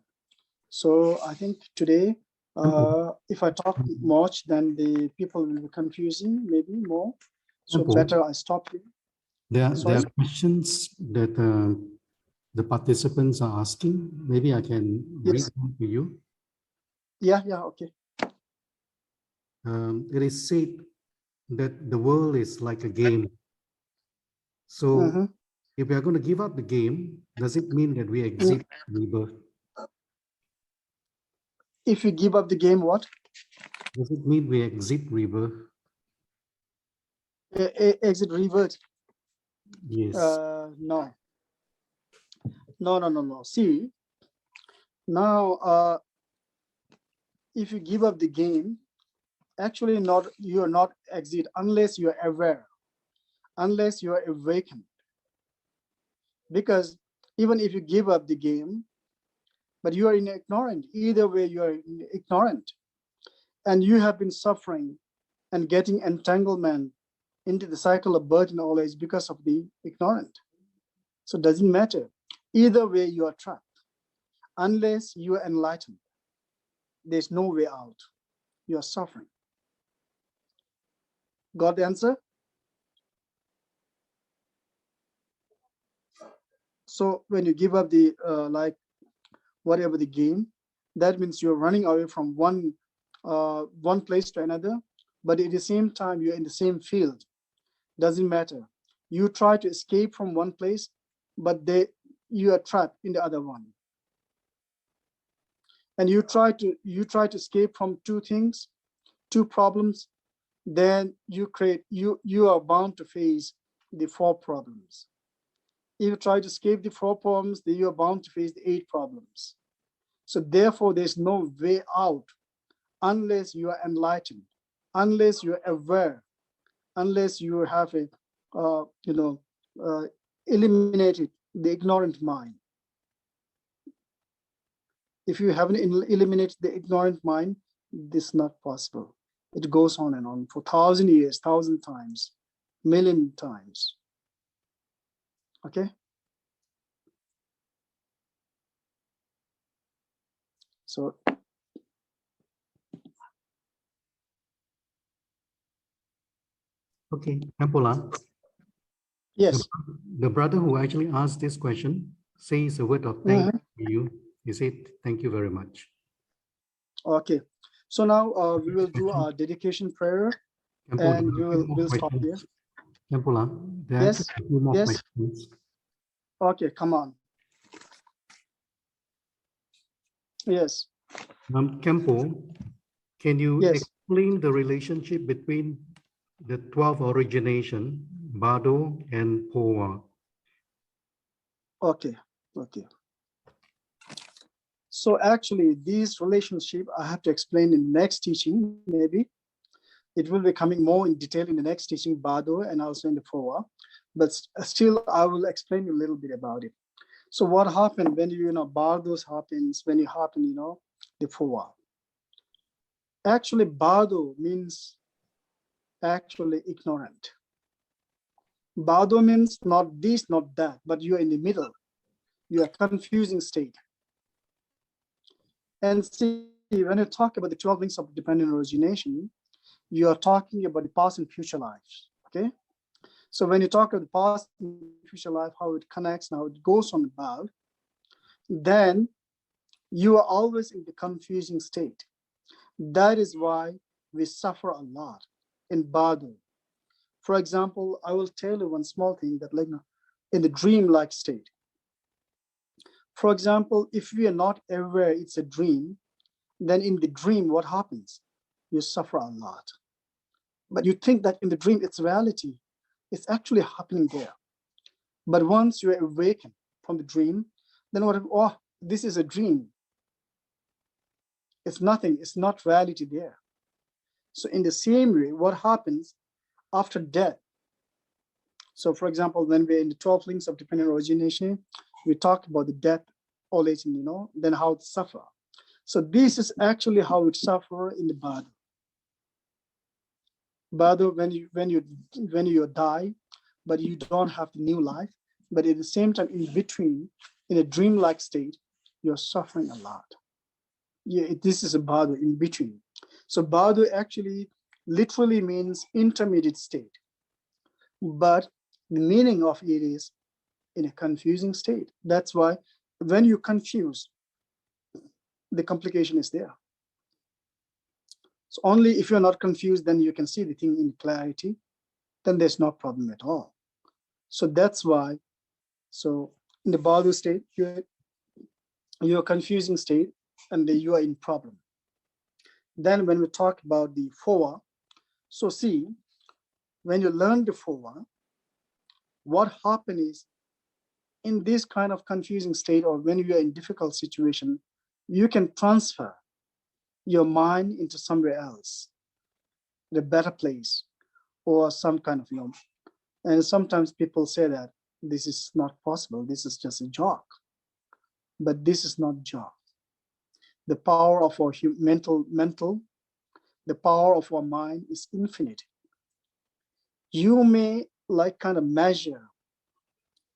So I think today, if I talk much, then the people will be confusing maybe more. So Khenpo, better I stop here. there Sorry. are questions that the participants are asking. Maybe I can read Yes. them to you. Yeah. Okay. It is said that the world is like a game. So Mhm. if we are going to give up the game, does it mean that we exit rebirth? If you give up the game, what? Does it mean we exit rebirth? Exit revert? Yes. No. No. See, now if you give up the game, actually not, you are not exit unless you are aware, unless you are awakened. Because even if you give up the game, but you are in ignorant, either way you are ignorant, and you have been suffering and getting entanglement into the cycle of birth and old age because of the ignorant. So it doesn't matter. Either way you are trapped. Unless you are enlightened, there's no way out. You are suffering. Got the answer? So when you give up the like whatever the game, that means you're running away from one place to another, but at the same time you're in the same field. Doesn't matter. You try to escape from one place, but you are trapped in the other one. And you try to escape from two things, two problems, then you are bound to face the four problems. If you try to escape the four problems, then you are bound to face the 8 problems. So therefore, there's no way out unless you are enlightened, unless you're aware, unless you have a, eliminated the ignorant mind. If you haven't eliminated the ignorant mind, this is not possible. It goes on and on for 1,000 years, 1,000 times, million times. Okay. So Okay, Kampola, yes. the brother who actually asked this question says a word of thanks Mhm. to you. He said, thank you very much. Okay. So now we will do our dedication prayer, Khenpo, there and are a few more we'll stop here. questions. Kampola, there are Yes. actually a few more Yes. questions. Okay. Come on. Yes. Khenpo, can you Yes. explain the relationship between the 12 origination, Bado and Poa? Okay. Okay. So actually, these relationship I have to explain in the next teaching. Maybe it will be coming more in detail in the next teaching, Bado, and also in the Foa. But still, I will explain you a little bit about it. So what happened when Bardos happens, when you happen, the Foa. Actually, Bardo means actually ignorant. Bardo means not this, not that, but you're in the middle. You are confusing state. And see, when you talk about the 12 links of dependent origination, you are talking about the past and future lives. Okay. So when you talk about the past and future life, how it connects and how it goes on above, then you are always in the confusing state. That is why we suffer a lot in Badu. For example, I will tell you one small thing that like in the dream-like state. For example, if we are not aware it's a dream, then in the dream, what happens? You suffer a lot. But you think that in the dream, it's reality. It's actually happening there. But once you awaken from the dream, then what? Oh, this is a dream. It's nothing. It's not reality there. So in the same way, what happens after death? So for example, when we're in the 12 links of dependent origination, we talked about the death, old age, then how to suffer. So this is actually how it suffer in the body. Body, when you die, but you don't have the new life, but at the same time in between, in a dreamlike state, you're suffering a lot. this is a bardo, in between. So bardo actually literally means intermediate state, but the meaning of it is in a confusing state. That's why when you confuse, the complication is there. So only if you're not confused, then you can see the thing in clarity, then there's no problem at all. So that's why, so in the bardo state, you're confusing state and you are in problem. Then when we talk about the four, so see, when you learn the four, what happens is, in this kind of confusing state, or when you are in difficult situation, you can transfer your mind into somewhere else, the better place, or some kind of, and sometimes people say that this is not possible, this is just a joke. But this is not joke. The power of our mental, the power of our mind is infinite. You may like kind of measure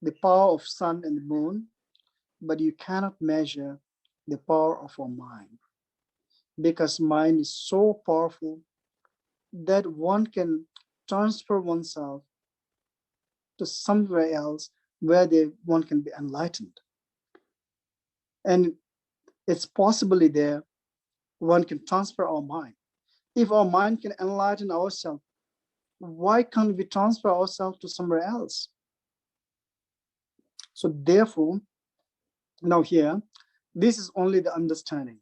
the power of sun and the moon, but you cannot measure the power of our mind, because mind is so powerful that one can transfer oneself to somewhere else where one can be enlightened. And it's possibly there one can transfer our mind. If our mind can enlighten ourselves, why can't we transfer ourselves to somewhere else? So therefore, now here, this is only the understanding,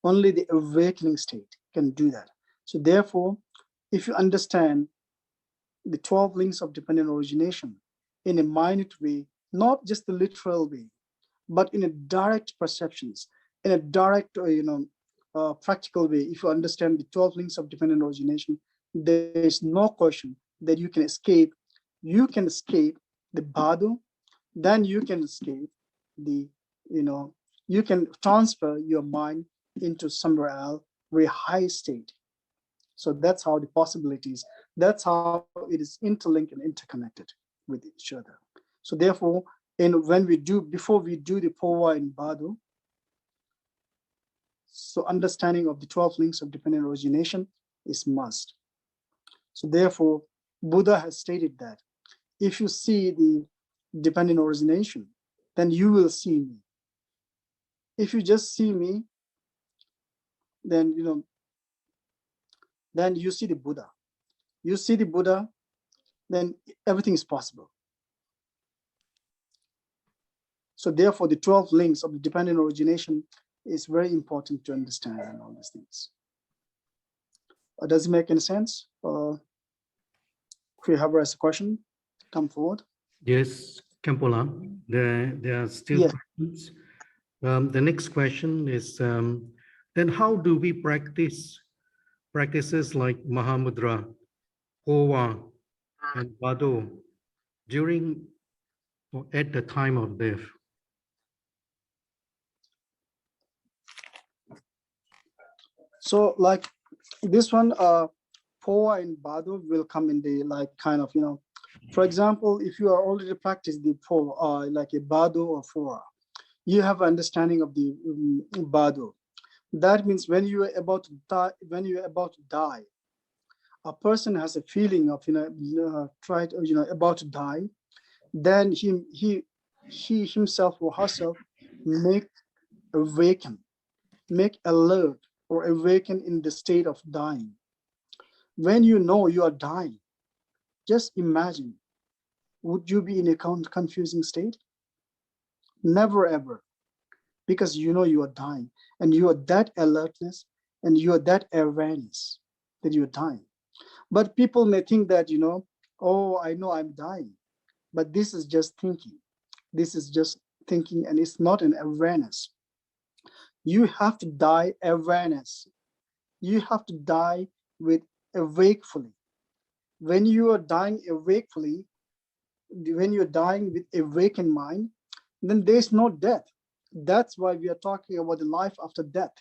only the awakening state can do that. So therefore, if you understand the 12 links of dependent origination in a minute way, not just the literal way, but in a direct perceptions, in a direct, practical way, if you understand the 12 links of dependent origination, there is no question that you can escape. You can escape the bardo, then you can escape the, you can transfer your mind into somewhere else, very high state. So that's how the possibilities, that's how it is interlinked and interconnected with each other. So therefore, before we do the Powa in Bardo, so understanding of the 12 links of dependent origination is must. So therefore, Buddha has stated that if you see the dependent origination, then you will see me. If you just see me, then then you see the Buddha. You see the Buddha, then everything is possible. So therefore, the 12 links of the dependent origination is very important to understand and all these things. Does it make any sense? If you have a question, come forward. Yes, Kampola, there are still Yes. questions. The next question is, then how do we practices like Mahamudra, Powa, and Bado during or at the time of death? So like this one, Powa and Bado will come in the like kind of, for example, if you are already practiced the Powa, like a Bado or Powa, you have understanding of the Bado. That means when you are about to die, a person has a feeling of about to die, then he himself or herself make awaken, make alert or awaken in the state of dying. When you know you are dying, just imagine, would you be in a confusing state? Never ever, because you know you are dying and you are that alertness and you are that awareness that you're dying. But people may think that, oh, I know I'm dying, but this is just thinking. This is just thinking and it's not an awareness. You have to die awareness. You have to die with awakefully. When you are dying awakefully, when you're dying with awakened mind, then there's no death. That's why we are talking about the life after death.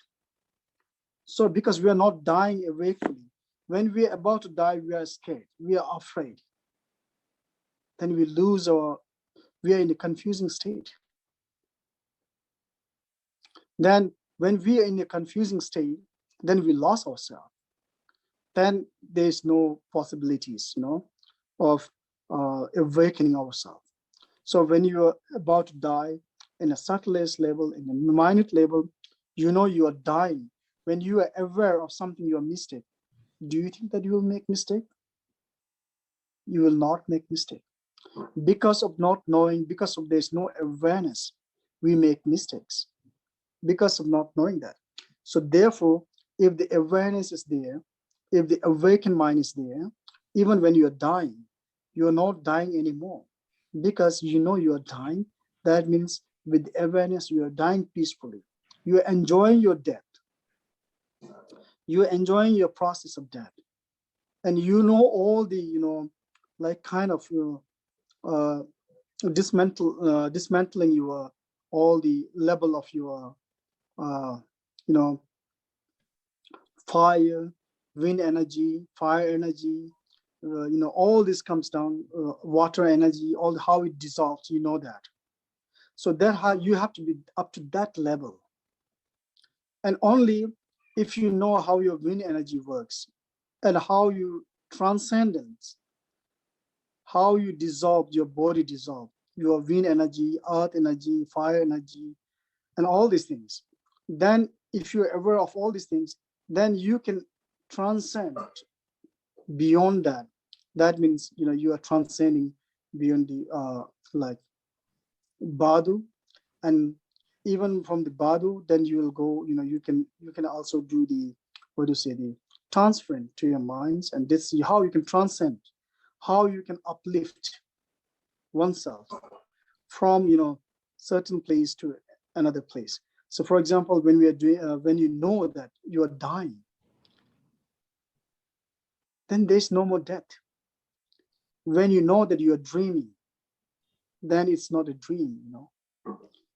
So because we are not dying awakefully, when we are about to die, we are scared, we are afraid. Then we are in a confusing state. Then When we are in a confusing state, then we lost ourselves. Then there's no possibilities, of awakening ourselves. So when you are about to die in a subtlest level, in a minute level, you are dying. When you are aware of something, you are mistake. Do you think that you will make mistake? You will not make mistake. Because of not knowing, because of there's no awareness, we make mistakes because of not knowing that. So therefore, if the awareness is there, if the awakened mind is there, even when you're dying, you're not dying anymore because you are dying. That means with awareness, you are dying peacefully. You are enjoying your death. You are enjoying your process of death. And all the, like kind of, uh, dismantling your all the level of your you know fire, wind energy, fire energy, all this comes down, water energy, all how it dissolves, that. So that how you have to be up to that level. And only if you know how your wind energy works and how you transcendence, how you dissolve, your body dissolve, your wind energy, earth energy, fire energy, and all these things. Then if you're aware of all these things, then you can transcend beyond that. That means, you are transcending beyond the like Badu. And even from the Badu, then you will go, you can also do the, what do you say, the transferring to your minds. And this is how you can transcend, how you can uplift oneself from, certain place to another place. So for example, when we are doing, when you know that you are dying, then there's no more death. When you know that you are dreaming, then it's not a dream,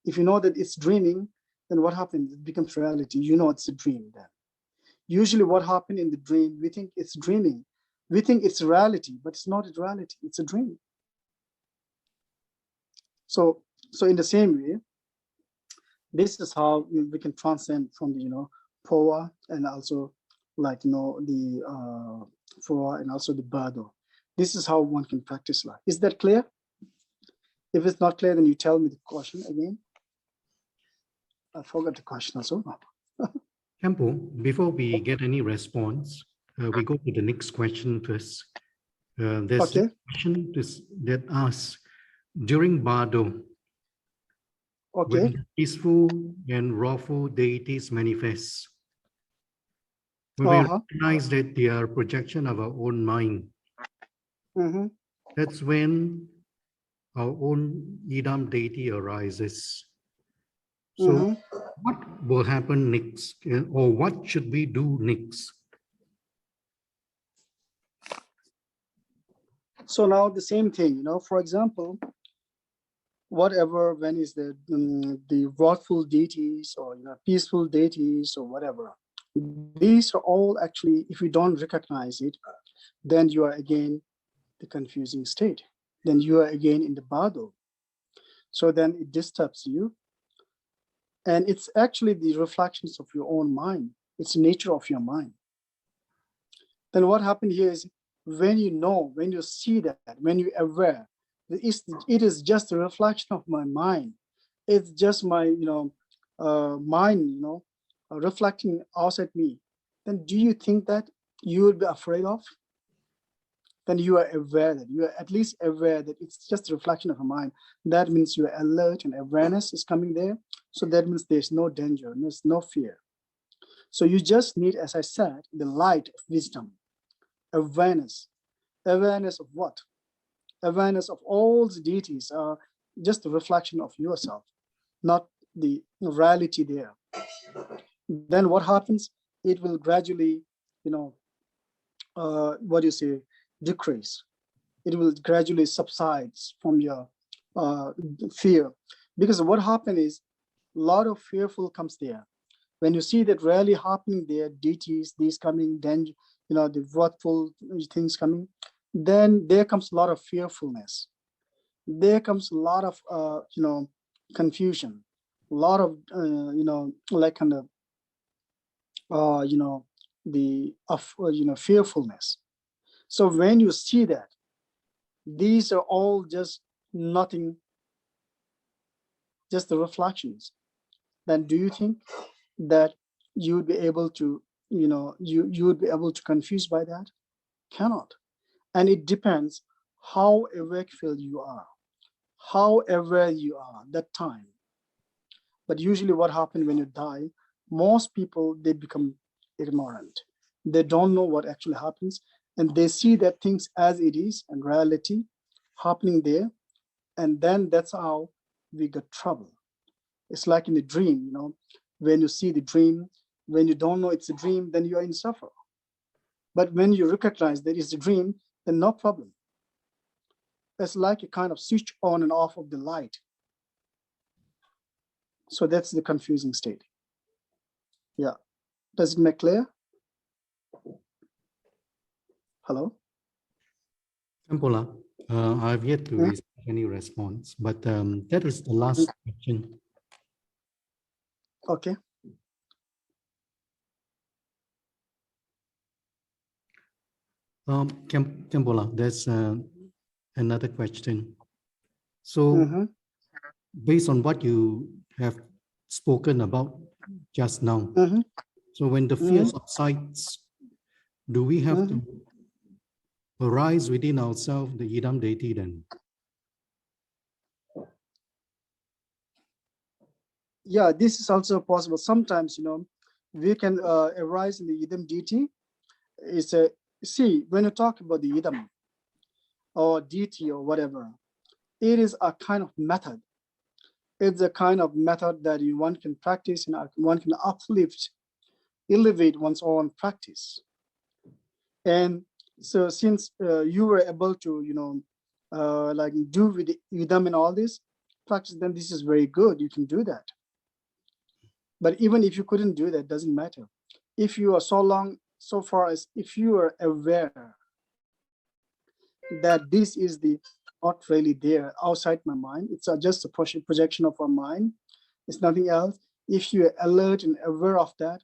If you know that it's dreaming, then what happens? It becomes reality. It's a dream then. Usually what happened in the dream, we think it's dreaming. We think it's reality, but it's not a reality. It's a dream. So in the same way, this is how we can transcend from the, Poa, and also like, the Foa, and also the Bado. This is how one can practice life. Is that clear? If it's not clear, then you tell me the question again. I forgot the question also. Khenpo, before we get any response, we go to the next question first. There's a question that asks, during Bardo, when peaceful and lawful deities manifest, when we recognize that they are projection of our own mind, that's when our own Idam deity arises. So what will happen next, or what should we do next? So now the same thing, for example, whatever, when is the wrathful deities, or peaceful deities, or whatever, these are all actually, if you don't recognize it, then you are again the confusing state. Then you are again in the Bado. So then it disturbs you. And it's actually the reflections of your own mind. It's the nature of your mind. Then what happened here is, when you see that, when you're aware, it is just a reflection of my mind. It's just my, mind, reflecting outside me. Then do you think that you will be afraid of? Then you are aware that you are at least aware that it's just a reflection of a mind. That means you are alert and awareness is coming there. So that means there's no danger, there's no fear. So you just need, as I said, the light of wisdom, awareness. Awareness of what? Awareness of all the deities are just a reflection of yourself, not the reality there. Then what happens? It will gradually, what do you say, decrease. It will gradually subside from your fear. Because what happened is, a lot of fearful comes there. When you see that really happening there, deities, these coming, then, the wrathful things coming, then there comes a lot of fearfulness. There comes a lot of, confusion, a lot of, like kind of fearfulness. So when you see that, these are all just nothing, just the reflections, then do you think that you would be able to, you would be able to confuse by that? Cannot. And it depends how awake-filled you are, how aware you are that time. But usually what happens when you die, most people, they become ignorant. They don't know what actually happens, and they see that things as it is and reality happening there. And then that's how we get trouble. It's like in a dream, when you see the dream, when you don't know it's a dream, then you are in suffer. But when you recognize that it's a dream, then no problem. It's like a kind of switch on and off of the light. So that's the confusing state. Yeah. Does it make clear? Hello? Khenpo, I've yet to receive any response, but that is the last question. Okay. Khenpo, there's another question. So based on what you have spoken about just now, so when the fear subsides, do we have to arise within ourselves the idam deity then? Yeah, this is also possible. Sometimes, we can arise in the idam deity. See, when you talk about the idam or deity or whatever, it is a kind of method. It's a kind of method that one can practice and one can elevate one's own practice. And so since you were able to, like do with the idam and all this practice, then this is very good. You can do that. But even if you couldn't do that, doesn't matter. If you are so far as if you are aware that this is not really there outside my mind, it's just a projection of our mind, it's nothing else. If you are alert and aware of that,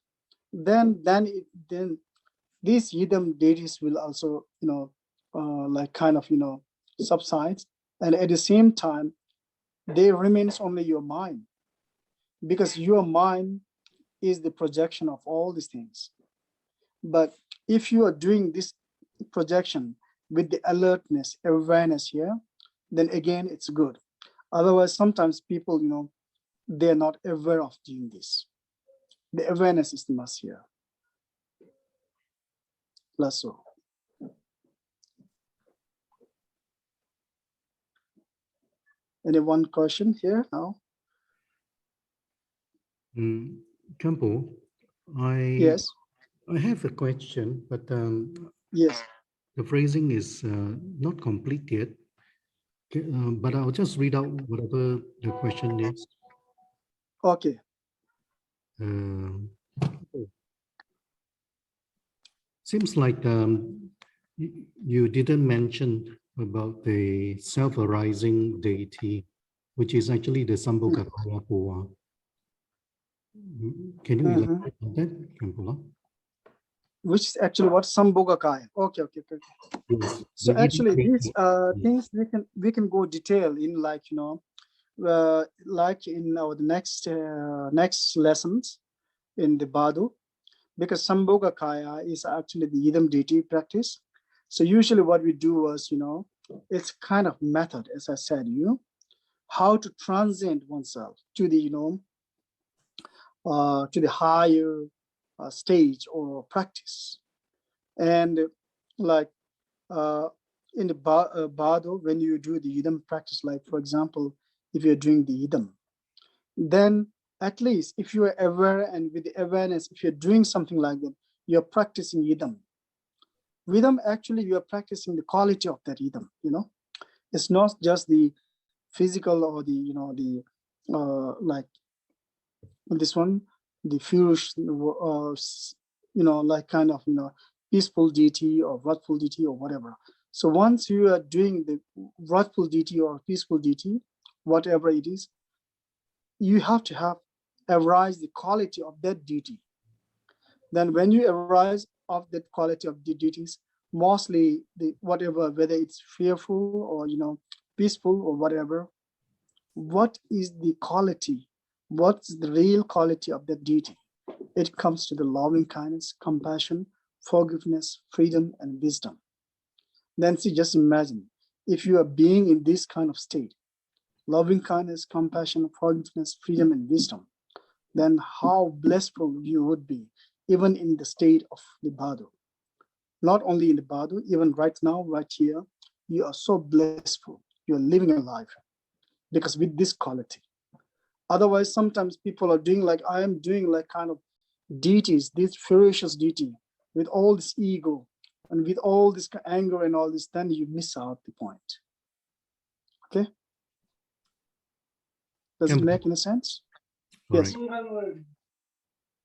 then these idam deities will also, like kind of, subside. And at the same time, they remains only your mind, because your mind is the projection of all these things. But if you are doing this projection with the alertness, awareness here, then again, it's good. Otherwise, sometimes people, they're not aware of doing this. The awareness is the must here. Less so. Any one question here now? Khenpo, Yes. I have a question, but Yes. the phrasing is not complete yet. But I'll just read out whatever the question is. Okay. Seems like you didn't mention about the self-arising deity, which is actually the Sambhoga Kaya Puwa. Can you elaborate on that, Khenpo? Which is actually what Sambhogakaya. Okay. Yes. So actually these things we can go detail in, like like in our next lessons in the Badu, because Sambhogakaya is actually the idam deity practice. So usually what we do was, it's kind of method, as I said, how to transcend oneself to the to the higher stage or practice. And like in the Bado, when you do the idam practice, like for example, if you're doing the idam, then at least if you are aware and with the awareness, if you're doing something like that, you're practicing idam. Idam, actually, you are practicing the quality of that idam. It's not just the physical or the like this one, the furious, like kind of peaceful deity or wrathful deity or whatever. So once you are doing the wrathful deity or peaceful deity, whatever it is, you have to have arise the quality of that deity. Then when you arise of that quality of the duties, mostly the whatever, whether it's fearful or peaceful or whatever, what is the quality? What's the real quality of that duty? It comes to the loving kindness, compassion, forgiveness, freedom, and wisdom. Then see, just imagine if you are being in this kind of state, loving kindness, compassion, forgiveness, freedom, and wisdom, then how blissful you would be, even in the state of the Badu. Not only in the Badu, even right now, right here, you are so blissful. You're living a life because with this quality. Otherwise, sometimes people are doing like I am doing, like kind of deities, this ferocious deity with all this ego and with all this anger and all this, then you miss out the point. Okay? Does it make any sense? All Yes. right.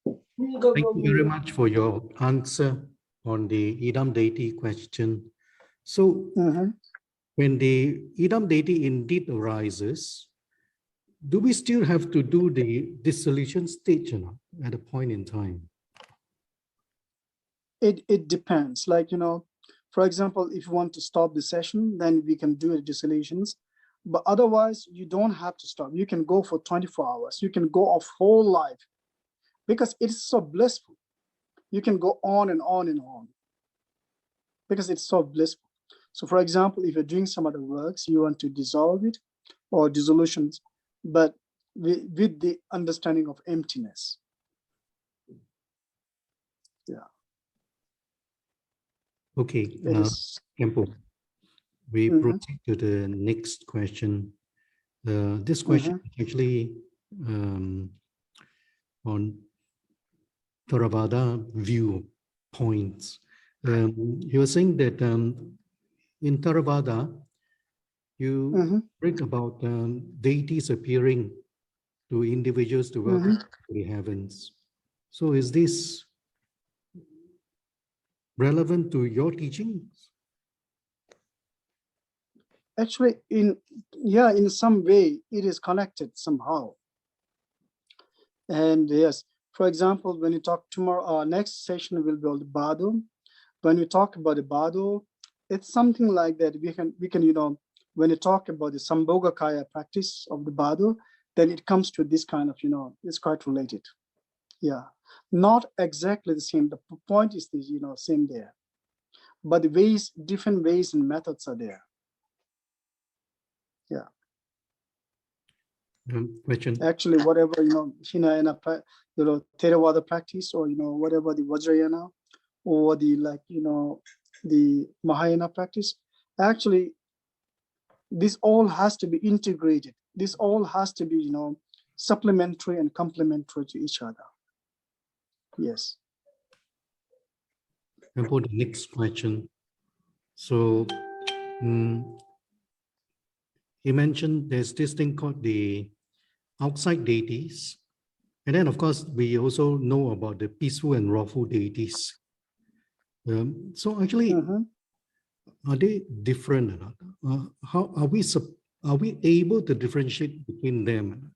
Thank you very much for your answer on the Idam deity question. So when the Idam deity indeed arises, do we still have to do the dissolution stage at a point in time? It depends. Like, for example, if you want to stop the session, then we can do the dissolutions. But otherwise, you don't have to stop. You can go for 24 hours. You can go off whole life because it's so blissful. You can go on and on and on because it's so blissful. So for example, if you're doing some other works, you want to dissolve it or dissolutions, but with the understanding of emptiness. Yeah. Okay, Khenpo, we proceed to the next question. This question is actually on Theravada viewpoints. You were saying that in Theravada, you read about deities appearing to individuals to welcome to the heavens. So is this relevant to your teachings? Actually, in some way, it is connected somehow. And yes, for example, when you talk tomorrow, our next session will be on the Badu. When we talk about the Badu, it's something like that. We can, when you talk about the Sambhogakaya practice of the Badu, then it comes to this kind of, it's quite related. Yeah, not exactly the same. The point is the, same there, but the ways, different ways and methods are there. Yeah. Question. Actually, whatever, Hinayana, Theravada practice, or, whatever the Vajrayana, or the, like, the Mahayana practice, actually, this all has to be integrated. This all has to be, supplementary and complementary to each other. Yes. And for the next question. So he mentioned there's this thing called the outside deities. And then, of course, we also know about the peaceful and wrathful deities. So actually, are they different or not? How are we able to differentiate between them?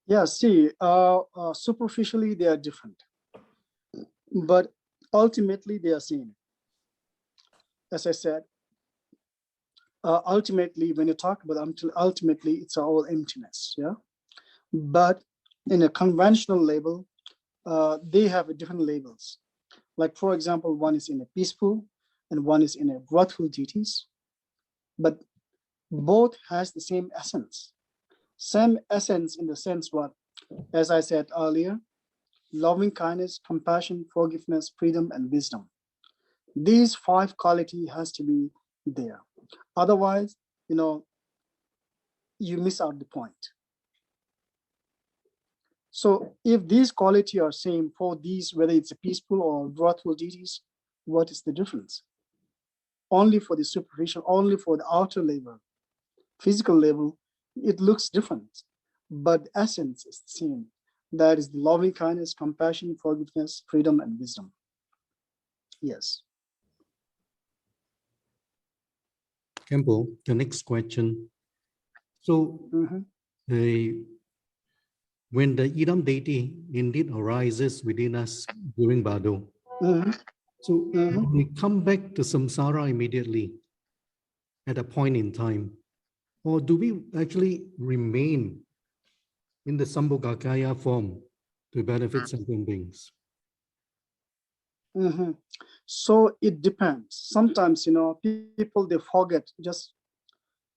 Yeah, see, superficially they are different, but ultimately they are same. As I said, ultimately, when you talk about ultimately, it's all emptiness. Yeah, but in a conventional label, they have different labels. Like, for example, one is in a peaceful and one is in a wrathful deities, but both has the same essence. Same essence in the sense what, as I said earlier, loving kindness, compassion, forgiveness, freedom, and wisdom. These 5 qualities has to be there. Otherwise, you miss out the point. So if these qualities are same for these, whether it's a peaceful or wrathful deities, what is the difference? Only for the superficial, only for the outer level, physical level, it looks different, but the essence is the same. That is the loving kindness, compassion, forgiveness, freedom, and wisdom. Yes. Khenpo, the next question. So when the Idam deity indeed arises within us during Bardo, so we come back to samsara immediately at a point in time, or do we actually remain in the Sambhogakaya form to benefit sentient beings? So it depends. Sometimes, people, they forget just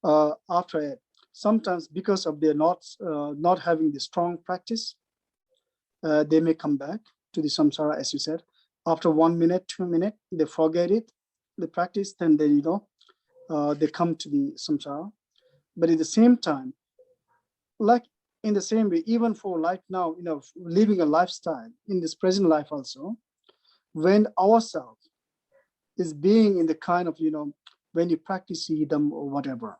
after it. Sometimes because of their not having the strong practice, they may come back to the samsara, as you said. After 1 minute, 2 minutes, they forget it, the practice, then they, they come to the samsara. But at the same time, like in the same way, even for right now, living a lifestyle in this present life also, when ourselves is being in the kind of, when you practice Idam or whatever,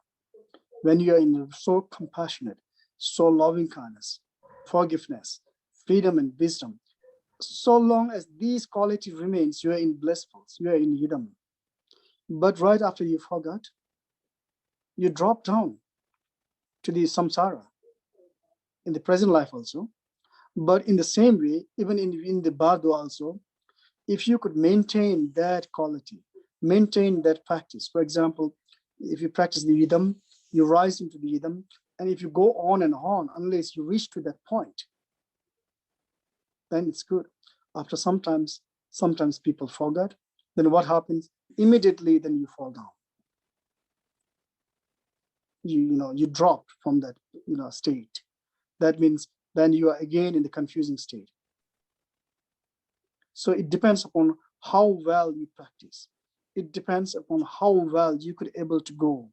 when you are so compassionate, so loving kindness, forgiveness, freedom and wisdom, so long as these qualities remains, you are in blissfuls, you are in Idam. But right after you forgot, you drop down to the samsara in the present life also. But in the same way, even in the bardo also, if you could maintain that quality, maintain that practice. For example, if you practice the Idam, you rise into the Idam, and if you go on and on, unless you reach to that point, then it's good. After sometimes people forget, then what happens? Immediately, then you fall down. You drop from that state. That means then you are again in the confusing state. So it depends upon how well you practice. It depends upon how well you could able to go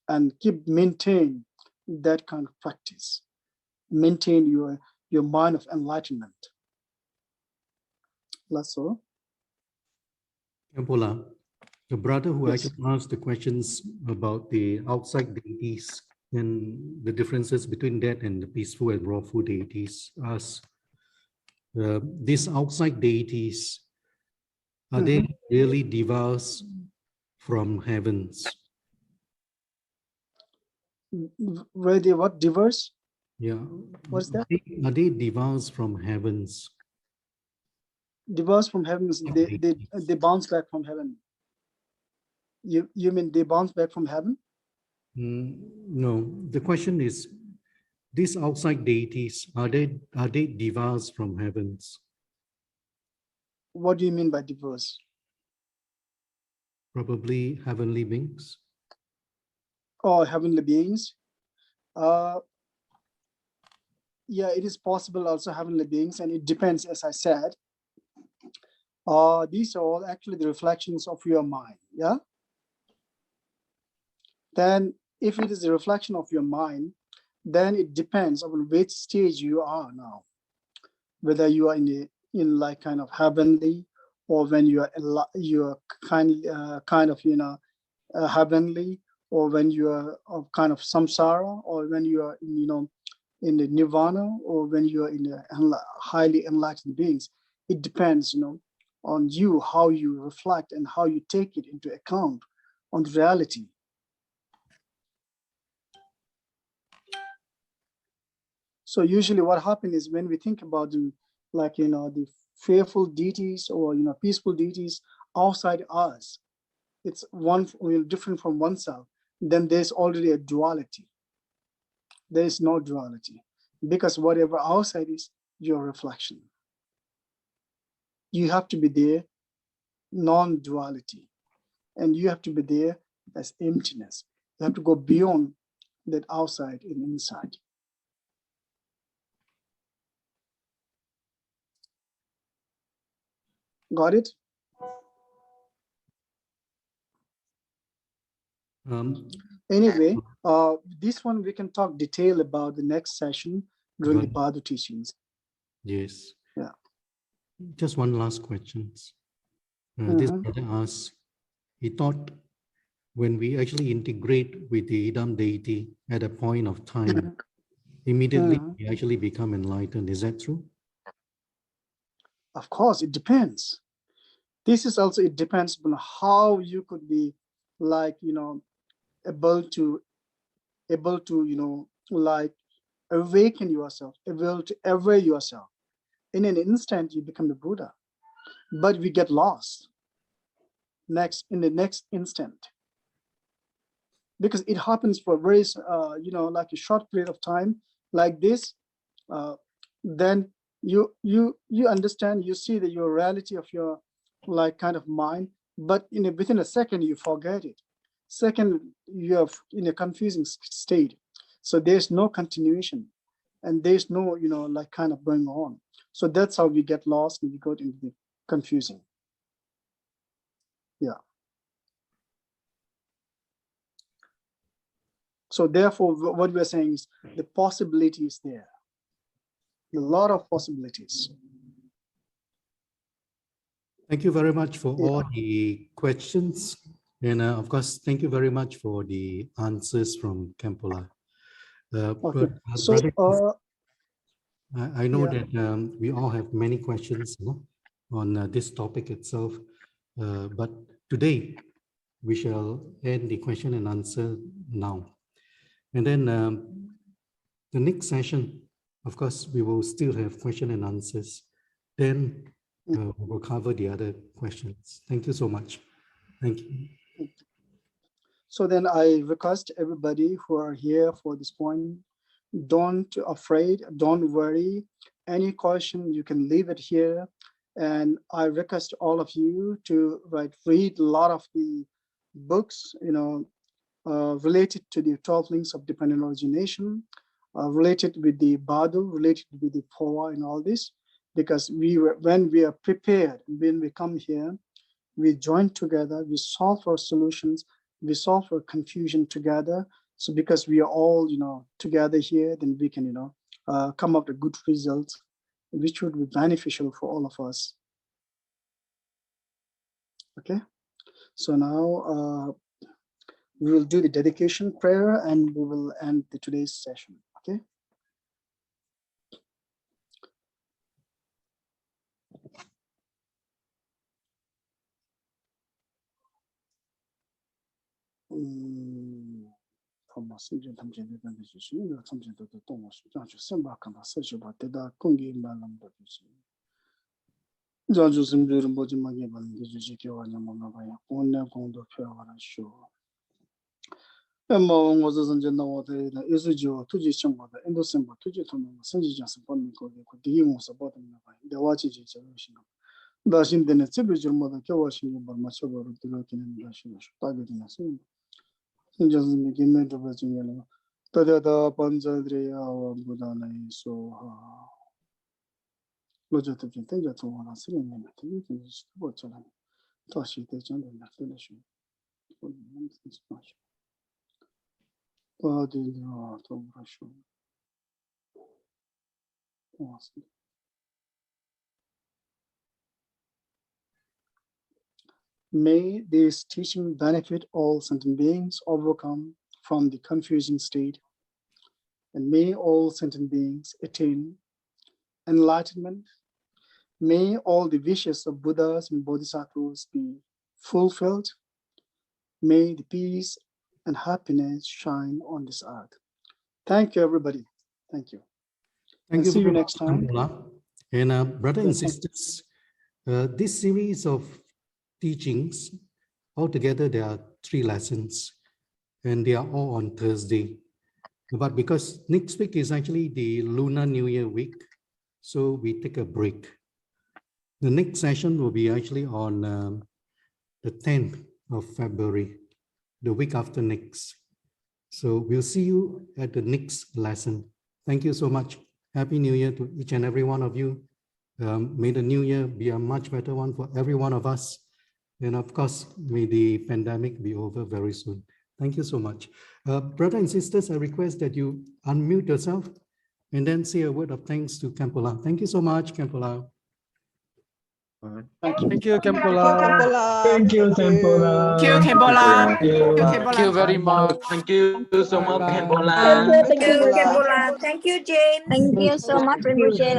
and maintain that kind of practice. Maintain your mind of enlightenment. That's all. Khenpo, the brother who Yes. actually asked the questions about the outside deities and the differences between that and the peaceful and lawful deities asks, these outside deities, are they really devas from heavens? Were they what? Diverse? Yeah. What's that? Are they devas from heavens? Diverse from heavens, they bounce back from heaven. You mean they bounce back from heaven? No, the question is, these outside deities, are they devas from heavens? What do you mean by diverse? Probably heavenly beings. Or heavenly beings? Yeah, it is possible also heavenly beings, and it depends, as I said. These are all actually the reflections of your mind, yeah? Then if it is a reflection of your mind, then it depends on which stage you are now. Whether you are in like kind of heavenly, or when you are kind of heavenly, or when you are of kind of samsara, or when you are in the nirvana, or when you are in the highly enlightened beings. It depends on you, how you reflect and how you take it into account on the reality. So usually what happens is when we think about the fearful deities or peaceful deities outside us, it's one different from oneself, then there's already a duality. There is no duality, because whatever outside is your reflection. You have to be there, non-duality, and you have to be there as emptiness. You have to go beyond that outside and inside. Got it? Anyway, this one we can talk detail about the next session during the Bardo teachings. Yes. Yeah. Just one last question. This brother asks, he thought when we actually integrate with the Idam deity at a point of time, immediately we actually become enlightened. Is that true? Of course, it depends. This is also, it depends on how you could be able to like awaken yourself, able to aware yourself. In an instant, you become a Buddha, but we get lost in the next instant, because it happens for very, like a short period of time, like this. Then you understand, you see that your reality of your like kind of mind, but within a second you forget it. Second, you are in a confusing state, so there's no continuation, and there's no like kind of going on. So that's how we get lost and we go into the confusing. Yeah. So therefore, what we're saying is the possibility is there, a lot of possibilities. Thank you very much for all the questions. And of course, thank you very much for the answers from Khenpo. Okay. So I know that we all have many questions on this topic itself, but today we shall end the question and answer now. And then the next session, of course, we will still have question and answers. Then we will cover the other questions. Thank you so much. Thank you. So then I request everybody who are here for this point, don't afraid, don't worry. Any question, you can leave it here. And I request all of you to read a lot of the books, related to the 12 links of dependent origination, related with the Badu, related with the Poa and all this, because when we are prepared, when we come here, we join together, we solve our solutions, we solve our confusion together. So because we are all, together here, then we can, come up with good results, which would be beneficial for all of us. Okay. So now we will do the dedication prayer and we will end today's session. Okay. May this teaching benefit all sentient beings overcome from the confusing state, and may all sentient beings attain enlightenment. May all the wishes of Buddhas and Bodhisattvas be fulfilled. May the peace and happiness shine on this earth. Thank you, everybody. Thank you. Thank you. See you next time. And brothers and sisters, this series of teachings, altogether there are 3 lessons, and they are all on Thursday. But because next week is actually the Lunar New Year week, so we take a break. The next session will be actually on the 10th of February, the week after next. So we'll see you at the next lesson. Thank you so much. Happy New Year to each and every one of you. May the new year be a much better one for every one of us. And of course, may the pandemic be over very soon. Thank you so much. Brothers and sisters, I request that you unmute yourself and then say a word of thanks to Khenpo. Thank you so much, Khenpo. Thank you, Khenpo. Thank you, Khenpo. Thank you, Khenpo. Thank Thank you very much. Thank you so much, Khenpo. Thank you, Khenpo. Thank you, James. Thank you so much, Rinpoche.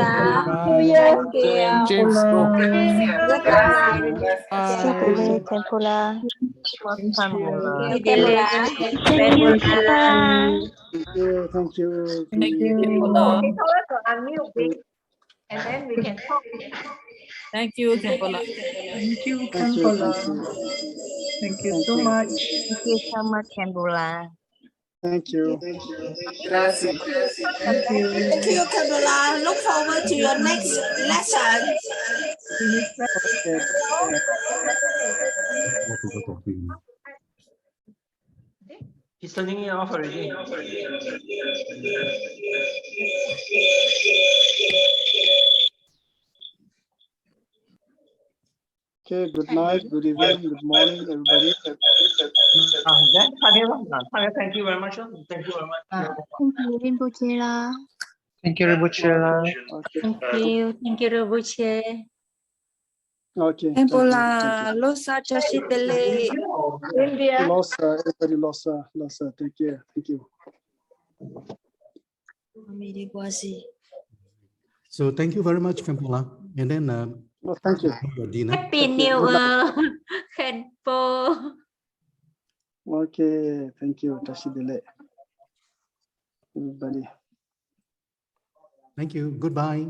you. Thank you. James, go. Good night, Bye. Rinpoche. Bye. Thank Khenpo you. la. Thank you, Khenpo. Thank you. Thank you. Okay, so let's unmute big, and then we can talk. Thank you, Khenpo la. Thank you, Thank you. Khenpo. Thank you. Thank you Thank so you. much. Thank you so much, Khenpo la. Thank you. Gracias. Thank you. Thank you, Camilla. Look forward to your next lesson. Okay. He's turning it off already. Okay. Good night. Good evening. Good morning, everybody. Thank you very much. Thank you very much. Thank you, Rinpoche la. Thank you, Rinpoche. Okay. Thank you, Rinpoche. Okay. Khenpo Thank you. la. Losa chashitele. India. Losa. Everybody losa. Losa. Take care. Thank you. So thank you very much, Khenpo la. And then Oh, thank you. your dinner. Happy Thank you. New Good night. Year, Khenpo. Okay. Thank you. Tashidele. Everybody. Thank you. Goodbye.